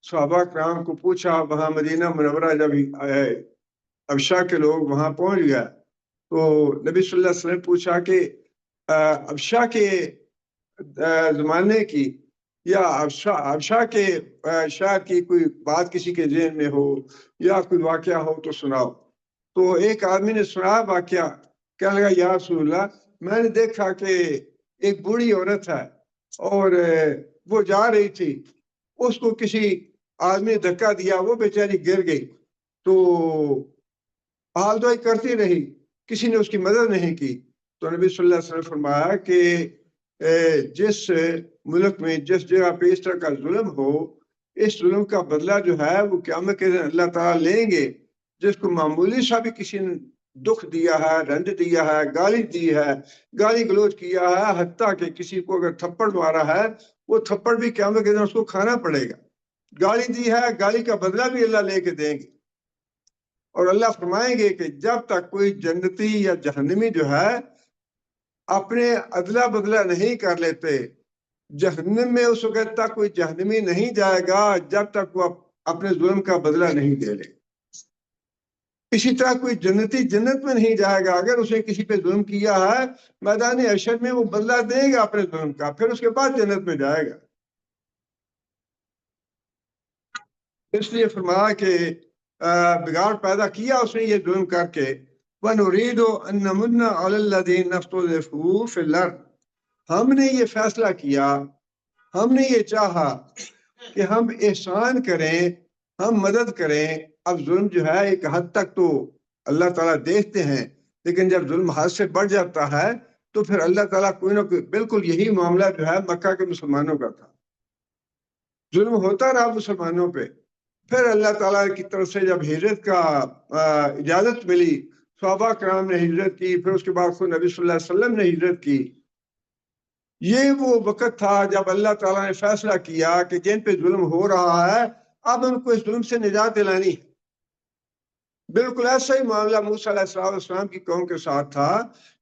صحابہ کرام کو پوچھا، وہاں مدینہ منورہ جب ابشا کے لوگ وہاں پہنچ گیا تو نبی صلی اللہ علیہ وسلم نے پوچھا کہ ابشا کے زمانے کی یا ابشا کے شاید کی کوئی بات کسی کے ذہن میں ہو یا کوئی واقعہ ہو تو سناؤ۔ تو ایک آدمی نے سنا واقعہ، کہنے لگا یا رسول اللہ، میں نے دیکھا کہ ایک بوڑھی عورت ہے اور وہ جا رہی تھی، اس کو کسی آدمی نے دھکا دیا، وہ بیچاری گر گئی، تو حال دعائی کرتی رہی، کسی نے اس کی مدد نہیں کی۔ تو نبی صلی اللہ علیہ وسلم فرمایا کہ جس ملک میں جس جگہ پہ اس طرح کا ظلم ہو، اس ظلم کا بدلہ جو ہے وہ قیامت کے دن اللہ تعالیٰ لیں گے۔ جس کو معمولی سا بھی کسی نے دکھ دیا ہے، رنج دیا ہے، گالی دی ہے، گالی گلوچ کیا ہے، حتیٰ کہ کسی کو اگر تھپڑ مارا ہے، وہ تھپڑ بھی قیامت کے دن اس کو کھانا پڑے گا۔ گالی دی ہے، گالی کا بدلہ بھی اللہ لے کے دیں گے۔ اور اللہ فرمائیں گے کہ جب تک کوئی جنتی یا جہنمی جو ہے اپنے عدلہ بدلہ نہیں کر لیتے، جہنم میں اس وقت تک کوئی جہنمی نہیں جائے گا جب تک وہ اپنے ظلم کا بدلہ نہیں دے لے۔ اسی طرح کوئی جنتی جنت میں نہیں جائے گا اگر اس نے کسی پہ ظلم کیا ہے، میدان حشر میں وہ بدلہ دے گا اپنے ظلم کا، پھر اس کے بعد جنت میں جائے گا۔ اس لیے فرمایا کہ بگاڑ پیدا کیا اس نے یہ ظلم کر کے، وَنُرِيدُ أَن نَّمُنَّ عَلَى الَّذِينَ اسْتُضْعِفُوا فِي الْأَرْضِ، ہم نے یہ فیصلہ کیا، ہم نے یہ چاہا کہ ہم احسان کریں، ہم مدد کریں۔ اب ظلم جو ہے ایک حد تک تو اللہ تعالیٰ دیکھتے ہیں، لیکن جب ظلم حد سے بڑھ جاتا ہے تو پھر اللہ تعالیٰ کوئی نہ کوئی، بالکل یہی معاملہ جو ہے مکہ کے مسلمانوں کا تھا، ظلم ہوتا رہا مسلمانوں پہ۔ پھر اللہ تعالیٰ کی طرف سے جب ہجرت کا اجازت ملی، صحابہ کرام نے ہجرت کی، پھر اس کے بعد خود نبی صلی اللہ علیہ وسلم نے ہجرت کی۔ یہ وہ وقت تھا جب اللہ تعالیٰ نے فیصلہ کیا کہ جن پہ ظلم ہو رہا ہے اب ان کو اس ظلم سے نجات دلانی ہے۔ بالکل ایسا ہی معاملہ موسیٰ علیہ السلام کی قوم کے ساتھ تھا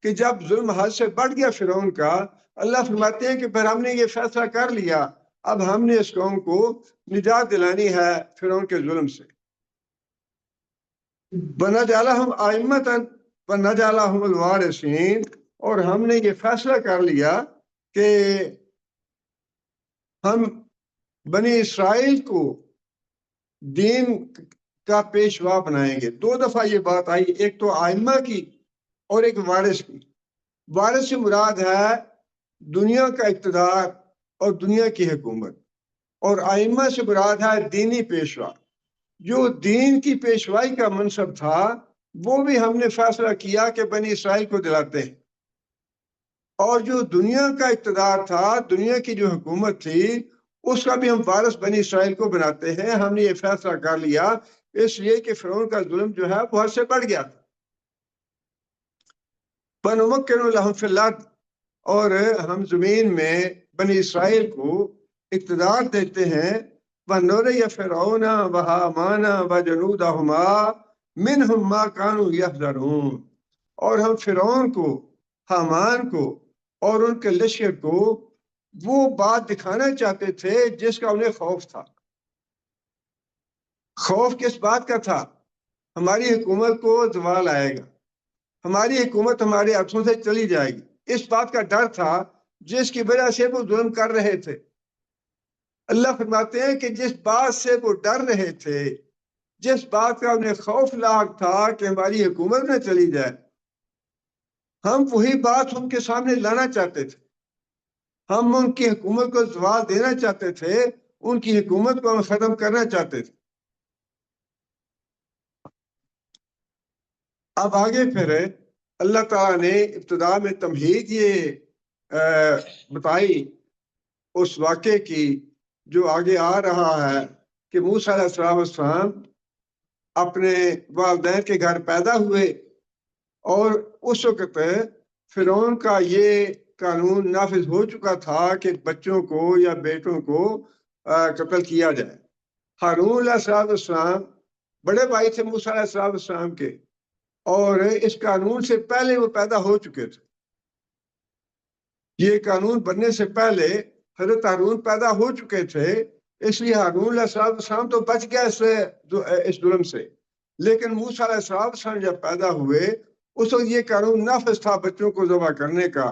کہ جب ظلم حد سے بڑھ گیا فرعون کا، اللہ فرماتے ہیں کہ پھر ہم نے یہ فیصلہ کر لیا، اب ہم نے اس قوم کو نجات دلانی ہے فرعون کے ظلم سے۔ وَنَجْعَلَهُمْ أَئِمَّةً وَنَجْعَلَهُمُ الْوَارِثِينَ، اور ہم نے یہ فیصلہ کر لیا کہ ہم بنی اسرائیل کو دین کا پیشوا بنائیں گے۔ دو دفعہ یہ بات آئی، ایک تو آئمہ کی اور ایک وارث کی۔ وارث سے مراد ہے دنیا کا اقتدار اور دنیا کی حکومت، اور آئمہ سے مراد ہے دینی پیشوا۔ جو دین کی پیشوائی کا منصب تھا وہ بھی ہم نے فیصلہ کیا کہ بنی اسرائیل کو دلاتے ہیں، اور جو دنیا کا اقتدار تھا، دنیا کی جو حکومت تھی، اس کا بھی ہم وارث بنی اسرائیل کو بناتے ہیں۔ ہم نے یہ فیصلہ کر لیا اس لیے کہ فرعون کا ظلم جو ہے بہت سے بڑھ گیا تھا۔ وَنُمَكِّنُ لَهُمْ فِي الْأَرْضِ، اور ہم زمین میں بنی اسرائیل کو اقتدار دیتے ہیں۔ وَنُرِيَ فِرْعَوْنَ وَهَامَانَ وَجُنُودَهُمَا مِنْهُمْ مَا كَانُوا يَحْذَرُونَ، اور ہم فرعون کو، حامان کو اور ان کے لشکر کو وہ بات دکھانا چاہتے تھے جس کا انہیں خوف تھا۔ خوف کس بات کا تھا؟ ہماری حکومت کو زوال آئے گا، ہماری حکومت ہمارے ہاتھوں سے چلی جائے گی، اس بات کا ڈر تھا جس کی وجہ سے وہ ظلم کر رہے تھے۔ اللہ فرماتے ہیں کہ جس بات سے وہ ڈر رہے تھے، جس بات کا انہیں خوف لاحق تھا کہ ہماری حکومت نہ چلی جائے، ہم وہی بات ان کے سامنے لانا چاہتے تھے۔ ہم ان کی حکومت کو زوال دینا چاہتے تھے، ان کی حکومت کو ہم ختم کرنا چاہتے تھے۔ اب آگے پھر اللہ تعالیٰ نے ابتدا میں تمہید یہ بتائی اس واقعے کی جو آگے آ رہا ہے کہ موسیٰ علیہ السلام اپنے والدین کے گھر پیدا ہوئے اور اس وقت فرعون کا یہ قانون نافذ ہو چکا تھا کہ بچوں کو یا بیٹوں کو قتل کیا جائے۔ ہارون علیہ السلام بڑے بھائی تھے موسیٰ علیہ السلام کے، اور اس قانون سے پہلے وہ پیدا ہو چکے تھے۔ یہ قانون بننے سے پہلے حضرت ہارون پیدا ہو چکے تھے، اس لیے ہارون علیہ السلام تو بچ گیا اس ظلم سے، لیکن موسیٰ علیہ السلام جب پیدا ہوئے اس وقت یہ قانون نافذ تھا بچوں کو ذبح کرنے کا۔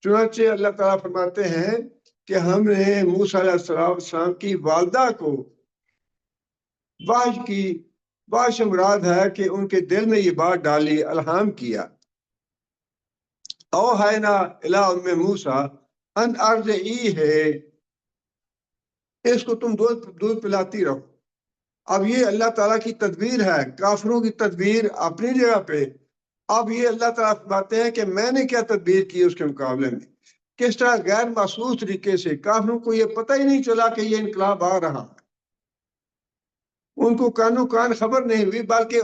چنانچہ اللہ تعالیٰ فرماتے ہیں کہ ہم نے موسیٰ علیہ السلام کی والدہ کو واحش مراد ہے کہ ان کے دل میں یہ بات ڈالی، الہام کیا۔ اوحینا الی ام موسیٰ ان ارضعی ہے، اس کو تم دودھ پلاتی رہو۔ اب یہ اللہ تعالیٰ کی تدبیر ہے، کافروں کی تدبیر اپنی جگہ پہ، اب یہ اللہ تعالیٰ فرماتے ہیں کہ میں نے کیا تدبیر کی اس کے مقابلے میں، کس طرح غیر محسوس طریقے سے کافروں کو یہ پتہ ہی نہیں چلا کہ یہ انقلاب آ رہا ہے، ان کو کانوں کان خبر نہیں ہوئی، بلکہ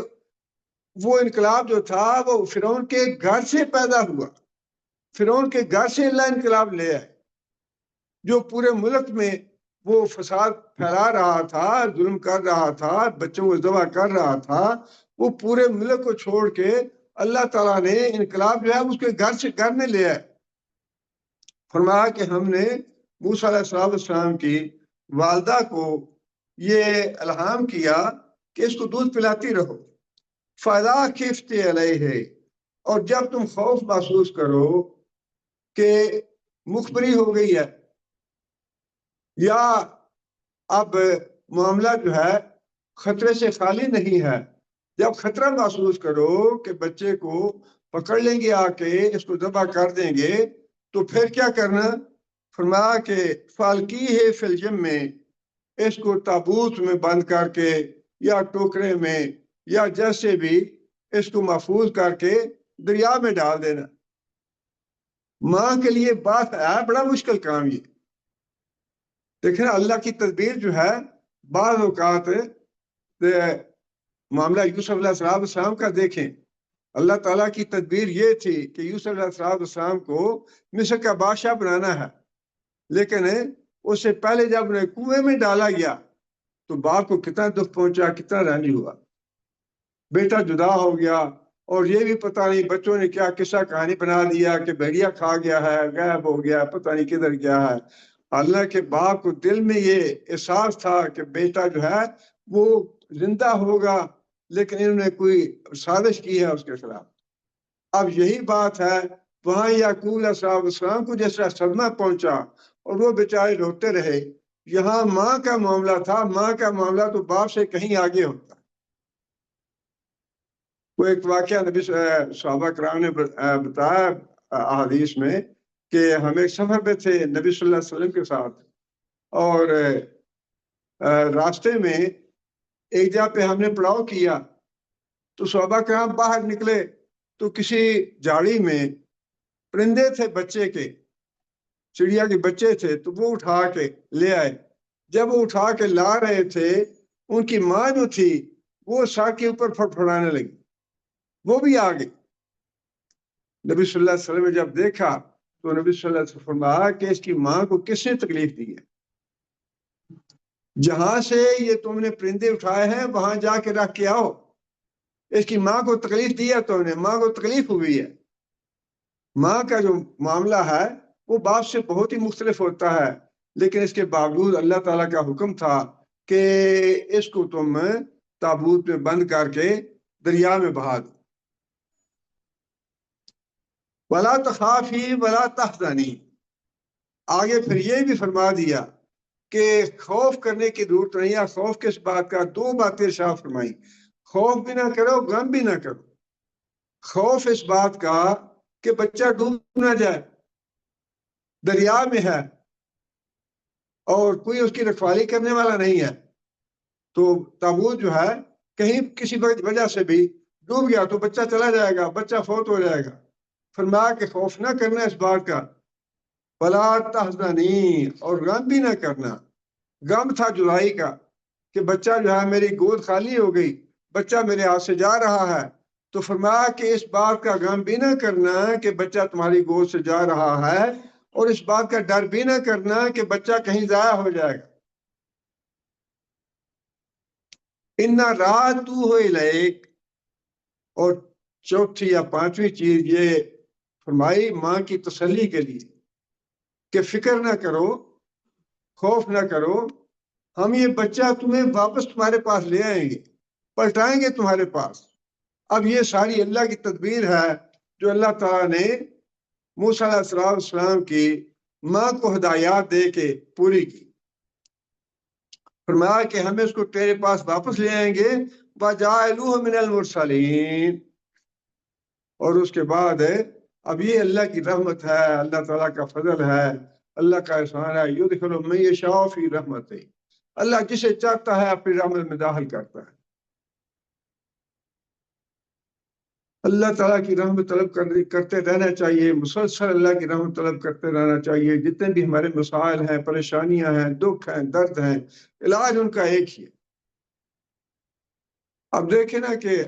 وہ انقلاب جو تھا وہ فرعون کے گھر سے پیدا ہوا، فرعون کے گھر سے اللہ انقلاب لے آئے، جو پورے ملک میں وہ فساد پھیلا رہا تھا، ظلم کر رہا تھا، بچوں کو ذبح کر رہا تھا، وہ پورے ملک کو چھوڑ کے اللہ تعالیٰ نے انقلاب جو ہے اس کے گھر میں لے آئے۔ فرمایا کہ ہم نے موسیٰ علیہ السلام کی والدہ کو یہ الہام کیا کہ اس کو دودھ پلاتی رہو۔ فَإِذَا خِفْتِ عَلَيْهِ، اور جب تم خوف محسوس کرو کہ مخبری ہو گئی ہے یا اب معاملہ جو ہے خطرے سے خالی نہیں ہے، جب خطرہ محسوس کرو کہ بچے کو پکڑ لیں گے آ کے، اس کو ذبح کر دیں گے، تو پھر کیا کرنا؟ فرمایا کہ فالکی ہے فی الجم میں، اس کو تابوت میں بند کر کے یا ٹوکرے میں یا جیسے بھی اس کو محفوظ کر کے دریا میں ڈال دینا۔ ماں کے لیے بات ہے بڑا مشکل کام یہ، دیکھیں اللہ کی تدبیر جو ہے، بعض اوقات معاملہ یوسف علیہ السلام کا دیکھیں، اللہ تعالیٰ کی تدبیر یہ تھی کہ یوسف علیہ السلام کو مصر کا بادشاہ بنانا ہے، لیکن اس سے پہلے جب انہیں کنویں میں ڈالا گیا تو باپ کو کتنا دکھ پہنچا، کتنا رنج ہوا، بیٹا جدا ہو گیا، اور یہ بھی پتہ نہیں بچوں نے کیا قصہ کہانی بنا دیا کہ بھیڑیا کھا گیا ہے، غائب ہو گیا، پتہ نہیں کدھر گیا ہے۔ اللہ کے باپ کو دل میں یہ احساس تھا کہ بیٹا جو ہے وہ زندہ ہوگا، لیکن انہوں نے کوئی سازش کی ہے اس کے خلاف۔ اب یہی بات ہے، وہاں یعقوب علیہ السلام کو جس طرح صدمہ پہنچا اور وہ بیچارے روتے رہے، یہاں ماں کا معاملہ تھا، ماں کا معاملہ تو باپ سے کہیں آگے ہوتا۔ وہ ایک واقعہ نبی صحابہ کرام نے بتایا احادیث میں کہ ہم ایک سفر پہ تھے نبی صلی اللہ علیہ وسلم کے ساتھ، اور راستے میں ایک جگہ پہ ہم نے پڑاؤ کیا تو صحابہ کرام باہر نکلے تو کسی جھاڑی میں پرندے تھے بچے کے، چڑیا کے بچے تھے، تو وہ اٹھا کے لے آئے۔ جب وہ اٹھا کے لا رہے تھے، ان کی ماں جو تھی وہ سر کے اوپر پھڑپھڑانے لگی، وہ بھی آ گئی۔ نبی صلی اللہ علیہ وسلم نے جب دیکھا تو نبی صلی اللہ علیہ وسلم فرمایا کہ اس کی ماں کو کس نے تکلیف دی ہے؟ جہاں سے یہ تم نے پرندے اٹھائے ہیں وہاں جا کے رکھ کے آؤ، اس کی ماں کو تکلیف دی ہے تم نے، ماں کو تکلیف ہوئی ہے۔ ماں کا جو معاملہ ہے وہ باپ سے بہت ہی مختلف ہوتا ہے، لیکن اس کے باوجود اللہ تعالیٰ کا حکم تھا کہ اس کو تم تابوت میں بند کر کے دریا میں بہا دو۔ وَلَا تَخَافِي وَلَا تَحْزَنِي، آگے پھر یہ بھی فرما دیا کہ خوف کرنے کی ضرورت نہیں ہے۔ خوف کس بات کا؟ دو باتیں ارشاد فرمائی، خوف بھی نہ کرو، غم بھی نہ کرو۔ خوف اس بات کا کہ بچہ ڈوب نہ جائے، دریا میں ہے اور کوئی اس کی رکھوالی کرنے والا نہیں ہے، تو تابوت جو ہے کہیں کسی وجہ سے بھی ڈوب گیا تو بچہ چلا جائے گا، بچہ فوت ہو جائے گا۔ فرمایا کہ خوف نہ کرنا اس بات کا ولا تحزنی، اور غم بھی نہ کرنا۔ غم تھا جدائی کا کہ بچہ جو ہے میری گود خالی ہو گئی، بچہ میرے ہاتھ سے جا رہا ہے، تو فرمایا کہ اس بات کا غم بھی نہ کرنا کہ بچہ تمہاری گود سے جا رہا ہے، اور اس بات کا ڈر بھی نہ کرنا کہ بچہ کہیں ضائع ہو جائے گا۔ اِنَّا رَادُوهُ إِلَيْكَ، اور چوتھی یا پانچویں چیز یہ فرمائی ماں کی تسلی کے لیے کہ فکر نہ کرو، خوف نہ کرو، ہم یہ بچہ تمہیں واپس تمہارے پاس لے آئیں گے، پلٹائیں گے تمہارے پاس۔ اب یہ ساری اللہ کی تدبیر ہے جو اللہ تعالیٰ نے موسیٰ علیہ السلام کی ماں کو ہدایات دے کے پوری کی۔ فرمایا کہ ہم اس کو تیرے پاس واپس لے آئیں گے، وَجَعَلُوهُ مِنَ الْمُرْسَلِينَ، اور اس کے بعد اب یہ اللہ کی رحمت ہے، اللہ تعالیٰ کا فضل ہے، اللہ کا احسان ہے، يُدْخِلُ مَن يَشَاءُ فِي رَحْمَتِهِ، اللہ جسے چاہتا ہے اپنی رحمت میں داخل کرتا ہے۔ اللہ تعالیٰ کی رحمت طلب کرتے رہنا چاہیے، مسلسل اللہ کی رحمت طلب کرتے رہنا چاہیے۔ جتنے بھی ہمارے مسائل ہیں، پریشانیاں ہیں، دکھ ہیں، درد ہیں، علاج ان کا ایک ہی ہے۔ اب دیکھیں نا کہ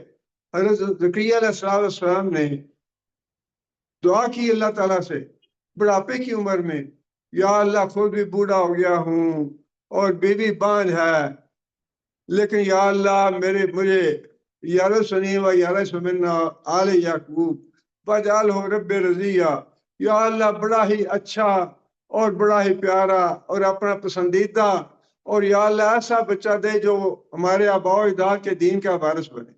حضرت زکریا علیہ السلام نے دعا کی اللہ تعالیٰ سے بڑھاپے کی عمر میں، یا اللہ خود بھی بوڑھا ہو گیا ہوں اور بیوی بانجھ ہے، لیکن یا اللہ مجھے یارثنی و یارث من آل یعقوب واجعلہ رب رضیہ، یا اللہ بڑا ہی اچھا اور بڑا ہی پیارا اور اپنا پسندیدہ، اور یا اللہ ایسا بچہ دے جو ہمارے آباء و اجداد کے دین کا وارث بنے۔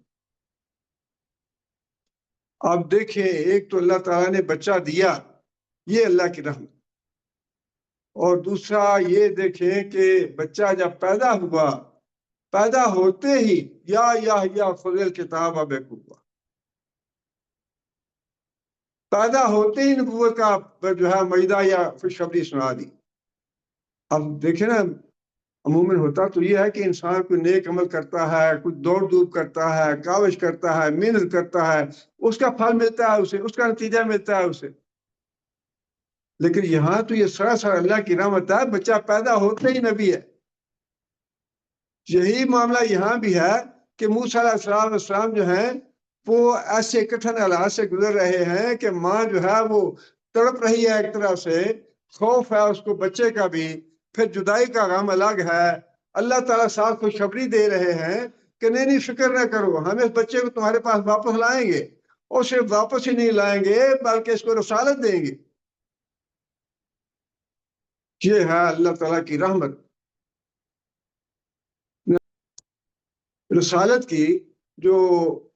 آپ دیکھیں ایک تو اللہ تعالیٰ نے بچہ دیا، یہ اللہ کی رحمت، اور دوسرا یہ دیکھیں کہ بچہ جب پیدا ہوا، پیدا ہوتے ہی یا خذ الکتاب بقوہ، پیدا ہوتے ہی نبوت کا جو ہے مجدہ یا خوشخبری سنا دی۔ اب دیکھیں نا عموماً ہوتا تو یہ ہے کہ انسان کوئی نیک عمل کرتا ہے، کچھ دوڑ دھوپ کرتا ہے، کاوش کرتا ہے، محنت کرتا ہے، اس کا پھل ملتا ہے اسے، اس کا نتیجہ ملتا ہے اسے۔ لیکن یہاں تو یہ سراسر اللہ کی رحمت ہے، بچہ پیدا ہوتے ہی نبی ہے۔ یہی معاملہ یہاں بھی ہے کہ موسیٰ علیہ السلام جو ہیں وہ ایسے کٹھن حالات سے گزر رہے ہیں کہ ماں جو ہے وہ تڑپ رہی ہے، ایک طرح سے خوف ہے اس کو بچے کا بھی، پھر جدائی کا غم الگ ہے۔ اللہ تعالیٰ ساتھ خوشخبری دے رہے ہیں کہ نہیں فکر نہ کرو، ہم اس بچے کو تمہارے پاس واپس لائیں گے، اور صرف واپس ہی نہیں لائیں گے بلکہ اس کو رسالت دیں گے۔ یہ ہے اللہ تعالیٰ کی رحمت۔ رسالت کی جو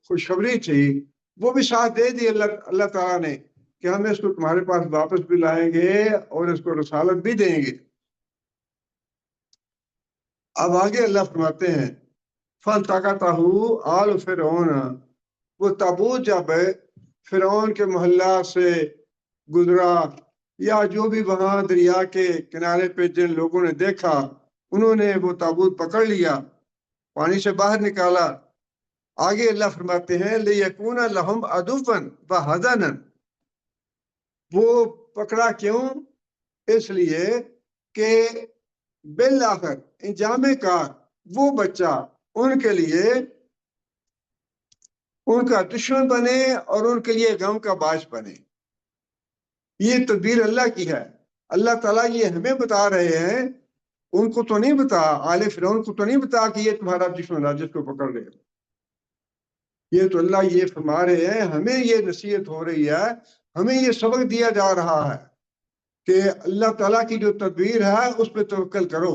خوشخبری تھی وہ بھی ساتھ دے دی اللہ تعالیٰ نے کہ ہم اس کو تمہارے پاس واپس بھی لائیں گے اور اس کو رسالت بھی دیں گے۔ اب آگے اللہ فرماتے ہیں فَالْتَقَطَهُ آلُ فِرْعَوْنَ، وہ تابوت جب فرعون کے محلہ سے گزرا یا جو بھی وہاں دریا کے کنارے پہ جن لوگوں نے دیکھا انہوں نے وہ تابوت پکڑ لیا، پانی سے باہر نکالا۔ آگے اللہ فرماتے ہیں لِيَكُونَ لَهُمْ عَدُوًّا وَحَزَنًا، وہ پکڑا کیوں؟ اس لیے کہ بالآخر انجام کار وہ بچہ ان کے لیے ان کا دشمن بنے اور ان کے لیے غم کا باعث بنے۔ یہ تدبیر اللہ کی ہے۔ اللہ تعالیٰ یہ ہمیں بتا رہے ہیں، ان کو تو نہیں بتا، آل فرعون کو تو نہیں بتا کہ یہ تمہارا دشمن ہے جس کو پکڑ رہے ہو۔ یہ تو اللہ یہ فرما رہے ہیں، ہمیں یہ نصیحت ہو رہی ہے، ہمیں یہ سبق دیا جا رہا ہے کہ اللہ تعالیٰ کی جو تدبیر ہے اس پہ توکل کرو،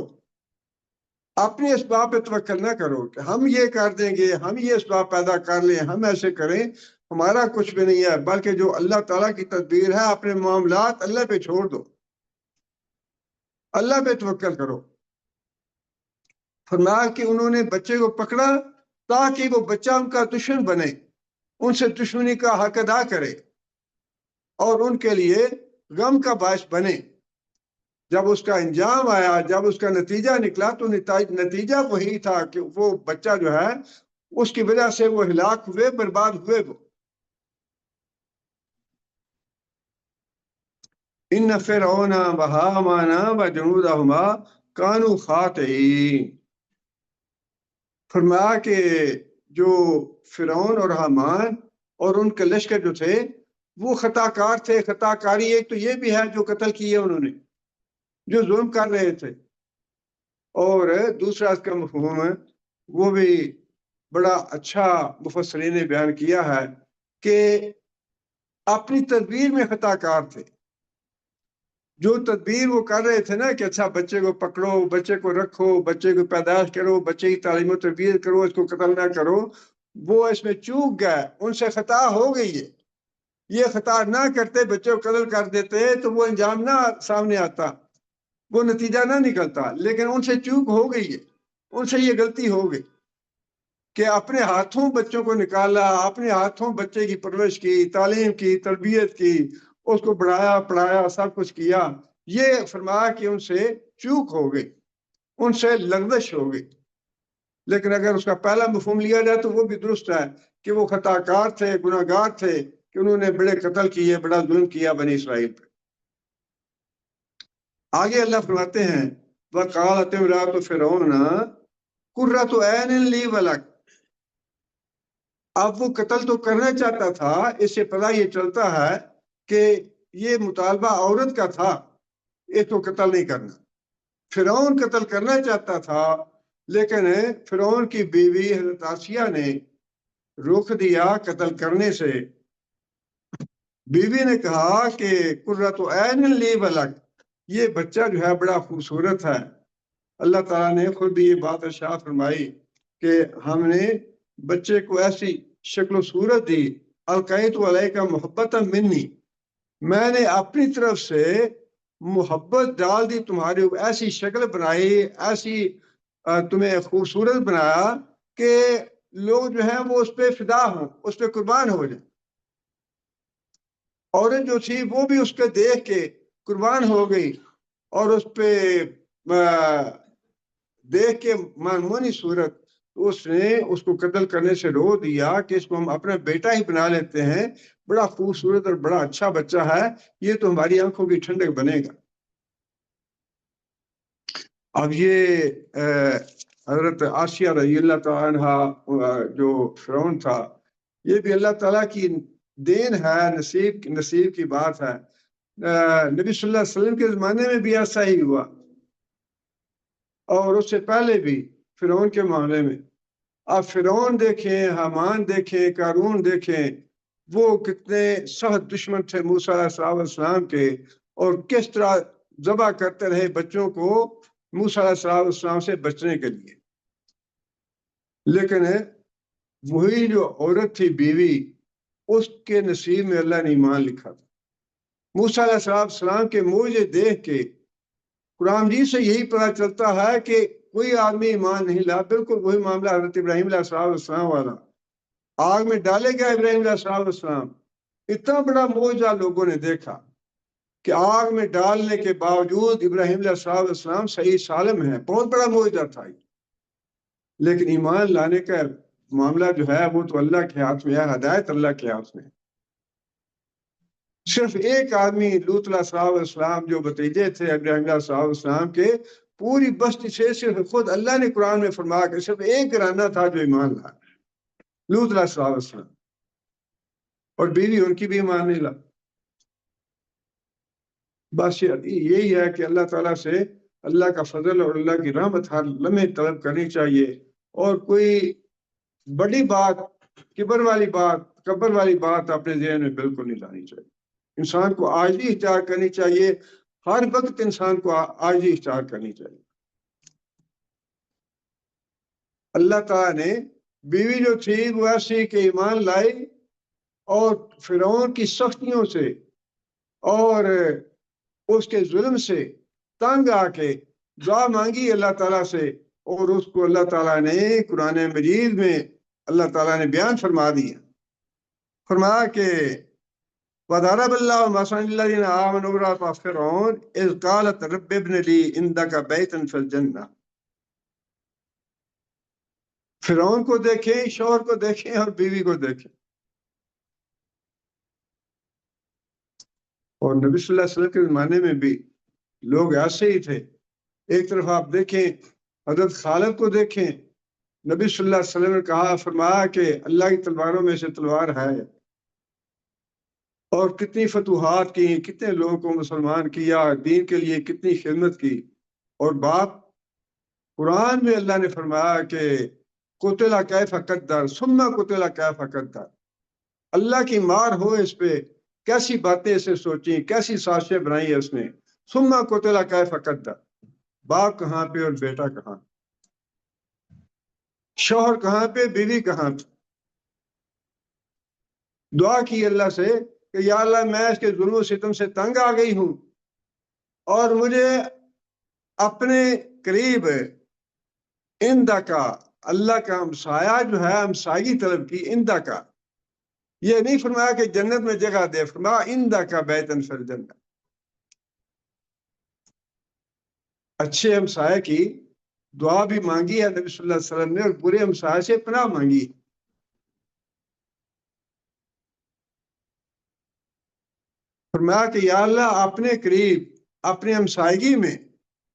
اپنے اسباب پہ توکل نہ کرو کہ ہم یہ کر دیں گے، ہم یہ اسباب پیدا کر لیں، ہم ایسے کریں، ہمارا کچھ بھی نہیں ہے، بلکہ جو اللہ تعالیٰ کی تدبیر ہے اپنے معاملات اللہ پہ چھوڑ دو، اللہ پہ توکل کرو۔ فرمایا کہ انہوں نے بچے کو پکڑا تاکہ وہ بچہ ان کا دشمن بنے، ان سے دشمنی کا حق ادا کرے اور ان کے لیے غم کا باعث بنے۔ جب اس کا انجام آیا، جب اس کا نتیجہ نکلا تو نتیجہ وہی تھا کہ وہ بچہ جو ہے اس کی وجہ سے وہ ہلاک ہوئے، برباد ہوئے۔ وہ ان فرعون و حامان و جنودہما کانوا خاطئین. فرمایا کہ جو فرعون اور حامان اور ان کے لشکر جو تھے وہ خطا کار تھے. خطا کاری ایک تو یہ بھی ہے جو قتل کیے انہوں نے، جو ظلم کر رہے تھے، اور دوسرا اس کا مفہوم ہے وہ بھی بڑا اچھا مفسرین نے بیان کیا ہے کہ اپنی تدبیر میں خطا کار تھے. جو تدبیر وہ کر رہے تھے نا کہ اچھا بچے کو پکڑو، بچے کو رکھو، بچے کو پیدائش کرو، بچے کی تعلیم و تربیت کرو، اس کو قتل نہ کرو، وہ اس میں چوک گئے، ان سے خطا ہو گئی ہے. یہ خطا نہ کرتے، بچے کو قتل کر دیتے تو وہ انجام نہ سامنے آتا، وہ نتیجہ نہ نکلتا. لیکن ان سے چوک ہو گئی ہے، ان سے یہ غلطی ہو گئی کہ اپنے ہاتھوں بچوں کو نکالا، اپنے ہاتھوں بچے کی پرورش کی، تعلیم کی، تربیت کی، اس کو بڑھایا پڑھایا، سب کچھ کیا. یہ فرمایا کہ ان سے چوک ہو گئی، ان سے لغزش ہو گئی. لیکن اگر اس کا پہلا مفہوم لیا جائے تو وہ بھی درست ہے کہ وہ خطا کار تھے، گناہ گار تھے کہ انہوں نے بڑے قتل کیے، بڑا ظلم کیا بنی اسرائیل پہ. آگے اللہ فرماتے ہیں وَقَالَتِ امْرَأَتُ فِرْعَوْنَ قُرَّةُ عَيْنٍ لِّي وَلَكَ. اب وہ قتل تو کرنا چاہتا تھا، اس سے پتہ یہ چلتا ہے کہ یہ مطالبہ عورت کا تھا، اس کو قتل نہیں کرنا. فرعون قتل کرنا چاہتا تھا لیکن فرعون کی بیوی حضرت آسیہ نے روک دیا قتل کرنے سے. بیوی نے کہا کہ قرۃ عین لی ولک، یہ بچہ جو ہے بڑا خوبصورت ہے. اللہ تعالیٰ نے خود یہ بات ارشاد فرمائی کہ ہم نے بچے کو ایسی شکل و صورت دی، القیت علیہ کا محبت منی، میں نے اپنی طرف سے محبت ڈال دی تمہارے اوپر، ایسی شکل بنائی، ایسی تمہیں خوبصورت بنایا کہ لوگ جو ہیں وہ اس پہ فدا ہوں، اس پہ قربان ہو جائیں. عورت جو تھی وہ بھی اس کے دیکھ کے قربان ہو گئی اور اس پہ دیکھ کے منمونی صورت اس نے اس کو قتل کرنے سے رو دیا کہ اس کو ہم اپنا بیٹا ہی بنا لیتے ہیں، بڑا خوبصورت اور بڑا اچھا بچہ ہے، یہ تو ہماری آنکھوں کی ٹھنڈک بنے گا. اب یہ حضرت آسیہ رضی اللہ تعالیٰ عنہ جو فرعون تھا، یہ بھی اللہ تعالیٰ کی دین ہے، نصیب کی بات ہے. نبی صلی اللہ علیہ وسلم کے زمانے میں بھی ایسا ہی ہوا اور اس سے پہلے بھی فرعون کے معاملے میں. آپ فرعون دیکھیں، حامان دیکھیں، قارون دیکھیں، وہ کتنے سخت دشمن تھے موسیٰ علیہ السلام کے، اور کس طرح ذبح کرتے رہے بچوں کو موسیٰ علیہ السلام سے بچنے کے لیے. لیکن وہی جو عورت تھی بیوی، اس کے نصیب میں اللہ نے ایمان لکھا تھا. موسیٰ علیہ السلام کے معجزے دیکھ کے قرآن جی سے یہی پتہ چلتا ہے کہ کوئی آدمی ایمان نہیں لا. بالکل وہی معاملہ حضرت ابراہیم علیہ السلام والا، آگ میں ڈالے گیا ابراہیم علیہ السلام. اتنا بڑا معجزہ لوگوں نے دیکھا کہ آگ میں ڈالنے کے باوجود ابراہیم علیہ السلام صحیح سالم ہیں، بہت بڑا معجزہ تھا. لیکن ایمان لانے کا معاملہ جو ہے وہ تو اللہ کے ہاتھ میں ہے، ہدایت اللہ کے ہاتھ میں. صرف ایک آدمی لوط علیہ السلام جو بتیجے تھے ابراہیم علیہ السلام کے، پوری بستی سے صرف خود اللہ نے قرآن میں فرمایا کہ صرف ایک گھرانہ تھا جو ایمان لایا، لوط علیہ السلام، اور بیوی ان کی بھی ایمان نہیں لا. بس یہی ہے کہ اللہ تعالیٰ سے اللہ کا فضل اور اللہ کی رحمت ہر لمحے طلب کرنی چاہیے، اور کوئی بڑی بات، کبر والی بات اپنے ذہن میں بالکل نہیں لانی چاہیے. انسان کو عاجزی اختیار کرنی چاہیے، ہر وقت انسان کو عاجزی اختیار کرنی چاہیے. اللہ تعالیٰ نے بیوی جو تھی وہ ایسی کہ ایمان لائی اور فرعون کی سختیوں سے اور اس کے ظلم سے تنگ آ کے دعا مانگی اللہ تعالیٰ سے، اور اس کو اللہ تعالیٰ نے قرآن مجید میں اللہ تعالیٰ نے بیان فرما دیا. فرمایا کہ وَضَرَبَ اللَّهُ مَثَلًا لِّلَّذِينَ آمَنُوا امْرَأَتَ فِرْعَوْنَ إِذْ قَالَتْ رَبِّ ابْنِ لِي عِندَكَ بَيْتًا فِي الْجَنَّةِ. فرعون کو دیکھیں، شوہر کو دیکھیں اور بیوی کو دیکھیں. اور نبی صلی اللہ علیہ وسلم کے زمانے میں بھی لوگ ایسے ہی تھے. ایک طرف آپ دیکھیں حضرت خالد کو دیکھیں, نبی صلی اللہ علیہ وسلم نے کہا فرمایا کہ اللہ کی تلواروں میں سے تلوار ہے, اور کتنی فتوحات کی, کتنے لوگوں کو مسلمان کیا, دین کے لیے کتنی خدمت کی. اور باپ قرآن میں اللہ نے فرمایا کہ قتل کیف قدر ثم قتل کیف قدر, اللہ کی مار ہو اس پہ, کیسی باتیں اسے سوچیں, کیسی سازشیں بنائی اس نے. ثم قتل کیف قدر, باپ کہاں پہ اور بیٹا کہاں, شوہر کہاں پہ, بیوی کہاں پہ. دعا کی اللہ سے کہ یا اللہ میں اس کے ظلم و ستم سے تنگ آ گئی ہوں, اور مجھے اپنے قریب اندہ کا, اللہ کا ہمسایہ جو ہے, ہمسائیگی طلب کی اندہ کا. یہ نہیں فرمایا کہ جنت میں جگہ دے, فرمایا اندہ کا بیتن فی الجنہ. اچھے ہمسائے کی دعا بھی مانگی ہے نبی صلی اللہ علیہ وسلم نے, اور برے ہمسائے سے پناہ مانگی. فرمایا کہ یا اللہ اپنے قریب اپنے ہمسائیگی میں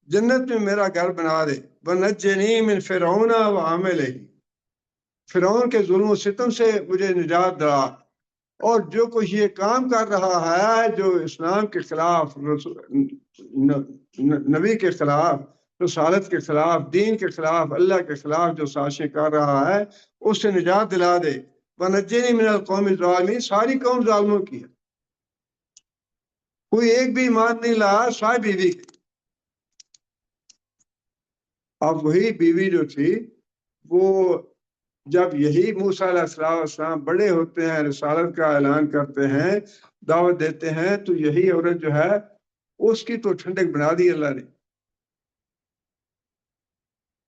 جنت میں میرا گھر بنا دے. وَنَجِّنِي مِن فِرْعَوْنَ وَعَمَلِهِ, فرعون کے ظلم و ستم سے مجھے نجات دلا, اور جو کچھ یہ کام کر رہا ہے, جو اسلام کے خلاف, نبی کے خلاف, رسالت کے خلاف, دین کے خلاف, اللہ کے خلاف جو سازشیں کر رہا ہے, اس سے نجات دلا دے. وَنَجِّنِي مِنَ الْقَوْمِ الظَّالِمِينَ, ساری قوم ظالموں کی ہے, کوئی ایک بھی ایمان نہیں لایا سوائے بیوی. اب وہی بیوی جو تھی وہ جب یہی موسیٰ علیہ السلام بڑے ہوتے ہیں, رسالت کا اعلان کرتے ہیں, دعوت دیتے ہیں, تو یہی عورت جو ہے اس کی تو ٹھنڈک بنا دی اللہ نے.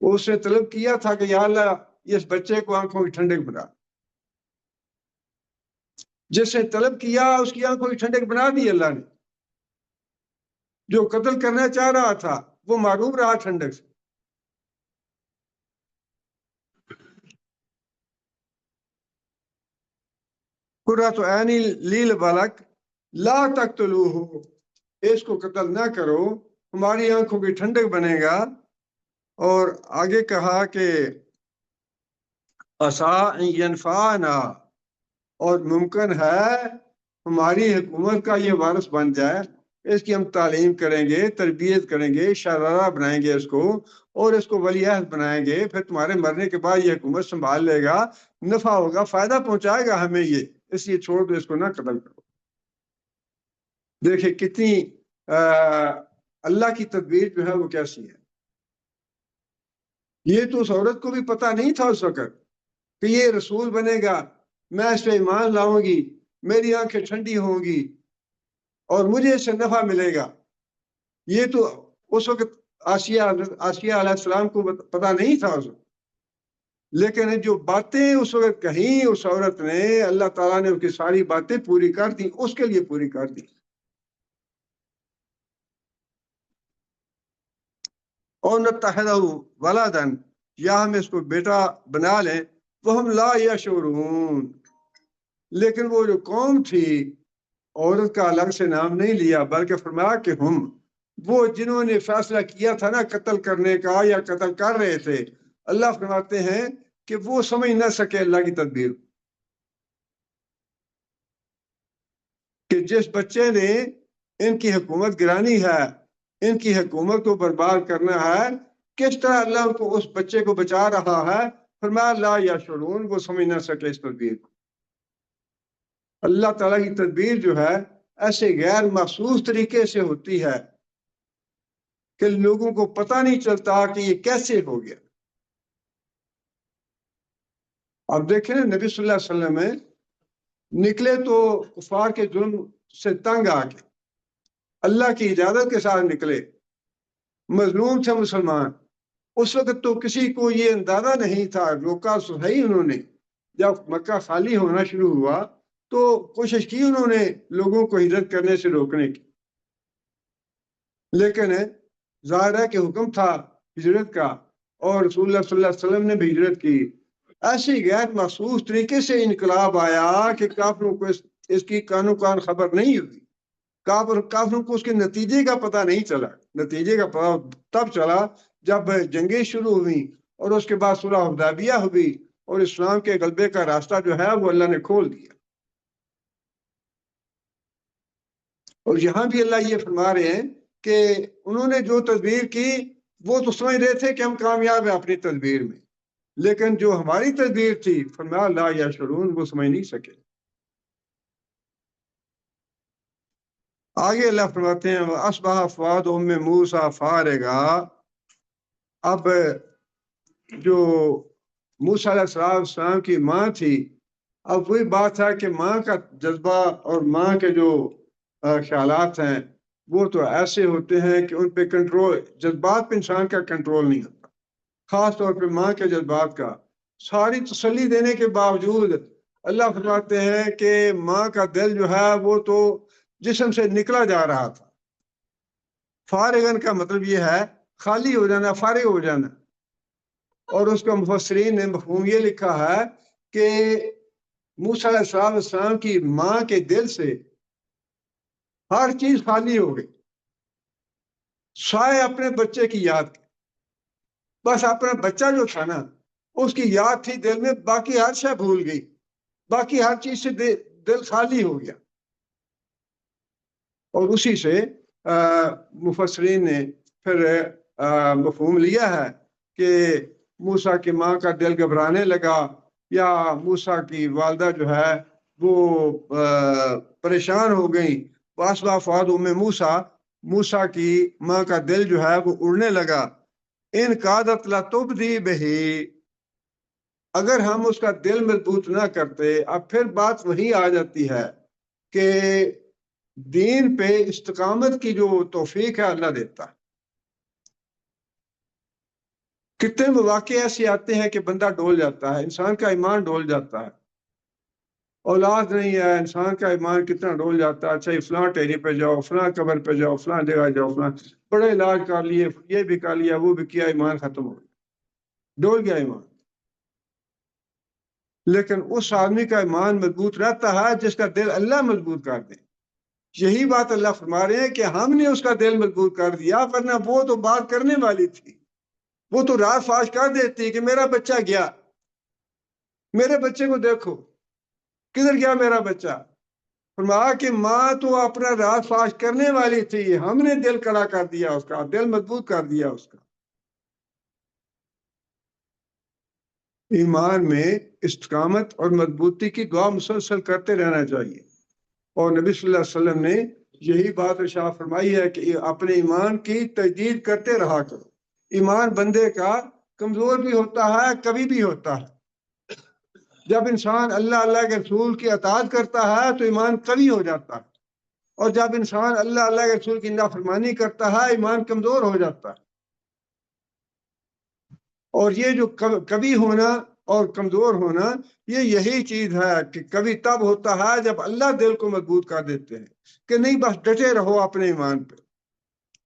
اس نے طلب کیا تھا کہ یا اللہ اس بچے کو آنکھوں کی ٹھنڈک بنا. جس نے طلب کیا اس کی آنکھوں کی ٹھنڈک بنا دی اللہ نے. جو قتل کرنا چاہ رہا تھا وہ معروف رہا ٹھنڈک سے. قرۃ عین لیل بالک لا تقتلوہ, اس کو قتل نہ کرو, ہماری آنکھوں کی ٹھنڈک بنے گا. اور آگے کہا کہ عسیٰ ان ینفعنا, اور ممکن ہے ہماری حکومت کا یہ وارث بن جائے, اس کی ہم تعلیم کریں گے, تربیت کریں گے, شہزادہ بنائیں گے اس کو, اور اس کو ولی عہد بنائیں گے, پھر تمہارے مرنے کے بعد یہ حکومت سنبھال لے گا, نفع ہوگا, فائدہ پہنچائے گا ہمیں یہ, اس لیے چھوڑ دو اس کو, نہ قتل کرو. دیکھیں کتنی اللہ کی تدبیر جو ہے وہ کیسی ہے. یہ تو اس عورت کو بھی پتہ نہیں تھا اس وقت کہ یہ رسول بنے گا, میں اس پہ ایمان لاؤں گی, میری آنکھیں ٹھنڈی ہوں گی, اور مجھے اس سے نفع ملے گا. یہ تو اس وقت آسیہ علیہ السلام کو پتہ نہیں تھا اس وقت. لیکن جو باتیں اس وقت کہیں اس عورت نے, اللہ تعالیٰ نے اس کی ساری باتیں پوری کر دی, اس کے لیے پوری کر دی. اور نتخذہ ولدا, یا ہم اس کو بیٹا بنا لیں, وہ ہم لا یشعرون, لیکن وہ جو قوم تھی عورت کا الگ سے نام نہیں لیا, بلکہ فرمایا کہ ہم, وہ جنہوں نے فیصلہ کیا تھا نا قتل کرنے کا یا قتل کر رہے تھے, اللہ فرماتے ہیں کہ وہ سمجھ نہ سکے اللہ کی تدبیر, کہ جس بچے نے ان کی حکومت گرانی ہے, ان کی حکومت کو برباد کرنا ہے, کس طرح اللہ کو اس بچے کو بچا رہا ہے. فرمایا لا یشعرون, وہ سمجھ نہ سکے اس تدبیر کو. اللہ تعالیٰ کی تدبیر جو ہے ایسے غیر محسوس طریقے سے ہوتی ہے کہ لوگوں کو پتہ نہیں چلتا کہ یہ کیسے ہو گیا. اب دیکھیں نبی صلی اللہ علیہ وسلم نکلے تو کفار کے ظلم سے تنگ آ کے اللہ کی اجازت کے ساتھ نکلے, مظلوم تھے مسلمان. اس وقت تو کسی کو یہ اندازہ نہیں تھا, روکا صحیح انہوں نے. جب مکہ خالی ہونا شروع ہوا تو کوشش کی انہوں نے لوگوں کو ہجرت کرنے سے روکنے کی, لیکن ظاہر ہے کہ حکم تھا ہجرت کا, اور رسول اللہ صلی اللہ علیہ وسلم نے بھی ہجرت کی. ایسی غیر محسوس طریقے سے انقلاب آیا کہ کافروں کو اس کی کانوں کان خبر نہیں ہوئی. کافروں کو اس کے نتیجے کا پتہ نہیں چلا. نتیجے کا پتہ تب چلا جب جنگیں شروع ہوئی اور اس کے بعد صلح حدیبیہ ہوئی اور اسلام کے غلبے کا راستہ جو ہے وہ اللہ نے کھول دیا. اور یہاں بھی اللہ یہ فرما رہے ہیں کہ انہوں نے جو تدبیر کی وہ تو سمجھ رہے تھے کہ ہم کامیاب ہیں اپنی تدبیر میں، لیکن جو ہماری تدبیر تھی فرمایا لا یشعرون، وہ سمجھ نہیں سکے. آگے اللہ فرماتے ہیں اصبح فؤاد ام موسیٰ فارغا. اب جو موسیٰ علیہ السلام کی ماں تھی، اب وہی بات ہے کہ ماں کا جذبہ اور ماں کے جو خیالات ہیں وہ تو ایسے ہوتے ہیں کہ ان پہ کنٹرول، جذبات پہ انسان کا کنٹرول نہیں ہوتا، خاص طور پہ ماں کے جذبات کا. ساری تسلی دینے کے باوجود اللہ فرماتے ہیں کہ ماں کا دل جو ہے وہ تو جسم سے نکلا جا رہا تھا. فارغن کا مطلب یہ ہے خالی ہو جانا، فارغ ہو جانا. اور اس کا مفسرین نے مفہوم یہ لکھا ہے کہ موسیٰ علیہ السلام کی ماں کے دل سے ہر چیز خالی ہو گئی، سوائے اپنے بچے کی یاد کے. بس اپنا بچہ جو تھا نا اس کی یاد تھی دل میں، باقی ہر شے بھول گئی، باقی ہر چیز سے دل خالی ہو گیا. اور اسی سے مفسرین نے پھر مفہوم لیا ہے کہ موسیٰ کی ماں کا دل گھبرانے لگا، یا موسیٰ کی والدہ جو ہے وہ پریشان ہو گئیں. واسبہ فؤاد ام موسیٰ، موسیٰ کی ماں کا دل جو ہے وہ اڑنے لگا. ان کادت لتبدی بہی، اگر ہم اس کا دل مضبوط نہ کرتے. اب پھر بات وہی آ جاتی ہے کہ دین پہ استقامت کی جو توفیق ہے اللہ دیتا ہے. کتنے مواقع ایسے آتے ہیں کہ بندہ ڈول جاتا ہے، انسان کا ایمان ڈول جاتا ہے، اولاد نہیں ہے انسان کا ایمان کتنا ڈول جاتا ہے. اچھا فلاں ٹیری پہ جاؤ، فلاں قبر پہ جاؤ، فلاں جگہ جاؤ، فلاں بڑے علاج کر لیے، یہ بھی کر لیا، وہ بھی کیا، ایمان ختم ہو گیا، ڈول گیا ایمان. لیکن اس آدمی کا ایمان مضبوط رہتا ہے جس کا دل اللہ مضبوط کر دے. یہی بات اللہ فرما رہے ہیں کہ ہم نے اس کا دل مضبوط کر دیا، ورنہ وہ تو بات کرنے والی تھی، وہ تو راز فاش کر دیتی کہ میرا بچہ گیا، میرے بچے کو دیکھو کدھر گیا میرا بچہ. فرمایا کہ ماں تو اپنا راز فاش کرنے والی تھی، ہم نے دل کڑا کر دیا، اس کا دل مضبوط کر دیا. اس کا ایمان میں استقامت اور مضبوطی کی دعا مسلسل کرتے رہنا چاہیے. اور نبی صلی اللہ علیہ وسلم نے یہی بات ارشاد فرمائی ہے کہ اپنے ایمان کی تجدید کرتے رہا کرو. ایمان بندے کا کمزور بھی ہوتا ہے، کبھی بھی ہوتا ہے. جب انسان اللہ کے رسول کی اطاعت کرتا ہے تو ایمان قوی ہو جاتا ہے، اور جب انسان اللہ کے رسول کی نافرمانی کرتا ہے ایمان کمزور ہو جاتا ہے. اور یہ جو کبھی ہونا اور کمزور ہونا، یہی چیز ہے کہ کبھی تب ہوتا ہے جب اللہ دل کو مضبوط کر دیتے ہیں کہ نہیں بس ڈٹے رہو اپنے ایمان پہ،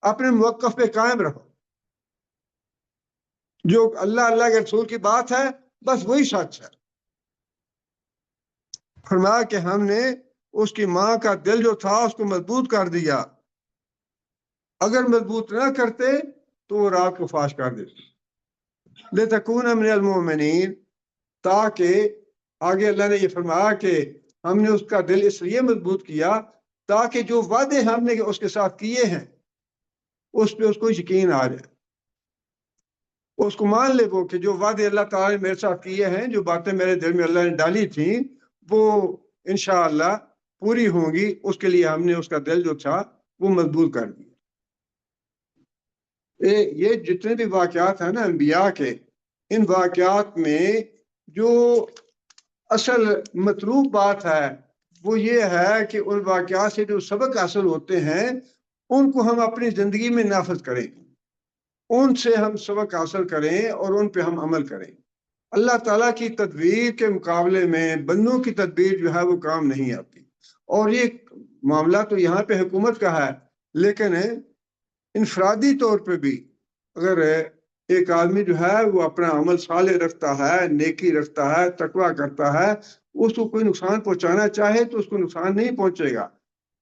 اپنے موقف پہ قائم رہو. جو اللہ کے رسول کی بات ہے بس وہی سچ ہے. فرمایا کہ ہم نے اس کی ماں کا دل جو تھا اس کو مضبوط کر دیا، اگر مضبوط نہ کرتے تو وہ رات کو فاش کر دیتے. لِتَكُونَ مِنَ الْمُؤْمِنِينَ، تاکہ آگے اللہ نے یہ فرمایا کہ ہم نے اس کا دل اس لیے مضبوط کیا تاکہ جو وعدے ہم نے اس کے ساتھ کیے ہیں اس پہ اس کو یقین آ جائے، اس کو مان لے وہ کہ جو وعدے اللہ تعالیٰ نے میرے ساتھ کیے ہیں، جو باتیں میرے دل میں اللہ نے ڈالی تھیں وہ انشاءاللہ پوری ہوں گی. اس کے لیے ہم نے اس کا دل جو تھا وہ مضبوط کر دیا. یہ جتنے بھی واقعات ہیں نا انبیاء کے، ان واقعات میں جو اصل مطلوب بات ہے وہ یہ ہے کہ ان واقعات سے جو سبق حاصل ہوتے ہیں ان کو ہم اپنی زندگی میں نافذ کریں، ان سے ہم سبق حاصل کریں اور ان پہ ہم عمل کریں. اللہ تعالیٰ کی تدبیر کے مقابلے میں بندوں کی تدبیر جو ہے وہ کام نہیں آتی. اور یہ معاملہ تو یہاں پہ حکومت کا ہے، لیکن انفرادی طور پہ بھی اگر ایک آدمی جو ہے وہ اپنا عمل صالح رکھتا ہے، نیکی رکھتا ہے، تقوی کرتا ہے، اس کو کوئی نقصان پہنچانا چاہے تو اس کو نقصان نہیں پہنچے گا.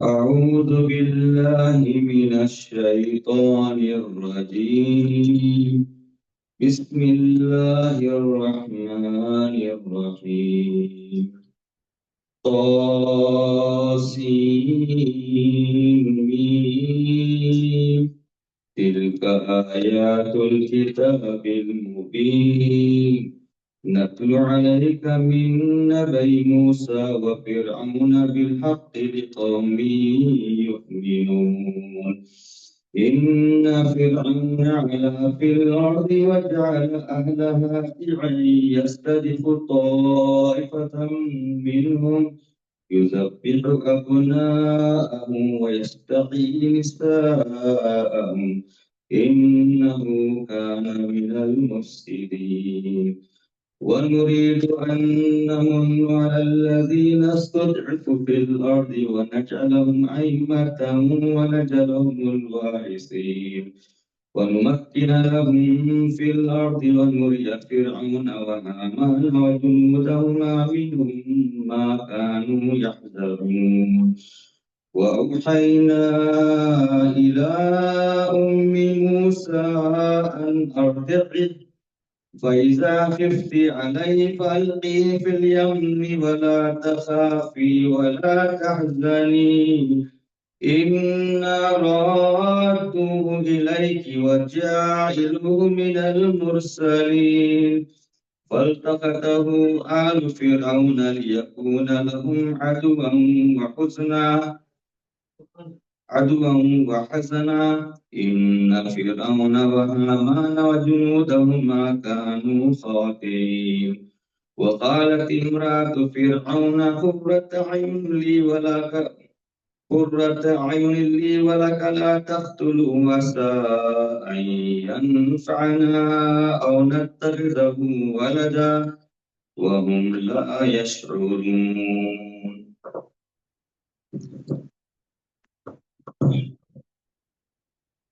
أعوذ بالله من الشيطان الرجيم. بسم الله الرحمن الرحيم. طاسين. تلك آيات الكتاب المبين. نتلو عليك من نبأ موسى وفرعون بالحق لقوم يؤمنون. إن فرعون علا في الأرض وجعل أهلها شيعا يستضعف طائفة منهم يذبح أبناءهم ويستحيي نساءهم إنه كان من المفسدين. ونريد أن نمن على الذين استضعفوا في الأرض ونجعلهم أئمة ونجعلهم الوارثين ونمكن لهم في الأرض ونري فرعون وهامان وجنودهما منهم ما كانوا يحذرون. وأوحينا إلى أم موسى أن أرضعه فإذا خفت عليه فألقيه في اليم ولا تخافي ولا تحزني إنا رادوه إليك وجاعلوه من المرسلين. فالتقطه آل فرعون ليكون لهم عدوا وحزنا إن فرعون وهامان وجنودهما كانوا خاطئين. وقالت امرأة فرعون قرة عين لي ولك لا تقتلوا عسى أن ينفعنا أو نتخذه ولدا وهم لا يشعرون.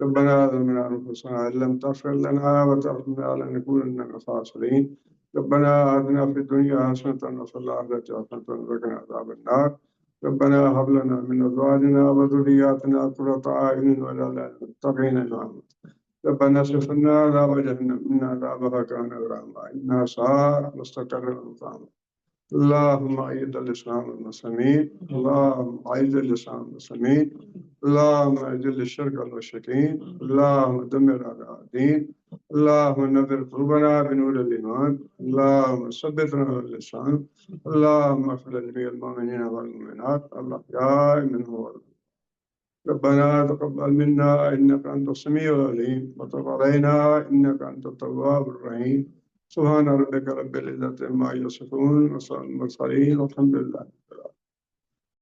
ربنا ظلمنا أنفسنا إن لم تغفر لنا وترحمنا لنكونن من الخاسرين. ربنا آتنا في الدنيا حسنة وفي الآخرة حسنة وقنا عذاب النار. ربنا هب لنا من أزواجنا وذرياتنا قرة أعين واجعلنا للمتقين إماما. ربنا اصرف عنا عذاب جهنم إن عذابها كان غراما إنها ساءت مستقرا مقاما. اللهم أعز الإسلام والمسلمين، اللهم أعز الإسلام والمسلمين، اللهم أذل الشرك والمشركين، اللهم دمر أعداء الدين، اللهم نبر قلوبنا بنور الإيمان، اللهم ثبتنا على اللسان، اللهم اغفر لجميع المؤمنين والمؤمنات الأحياء منهم والأموات. ربنا تقبل منا إنك أنت السميع العليم وتب علينا إنك أنت التواب الرحيم. سبحان ربك رب العزة عما يصفون وسلام على المرسلين والحمد لله.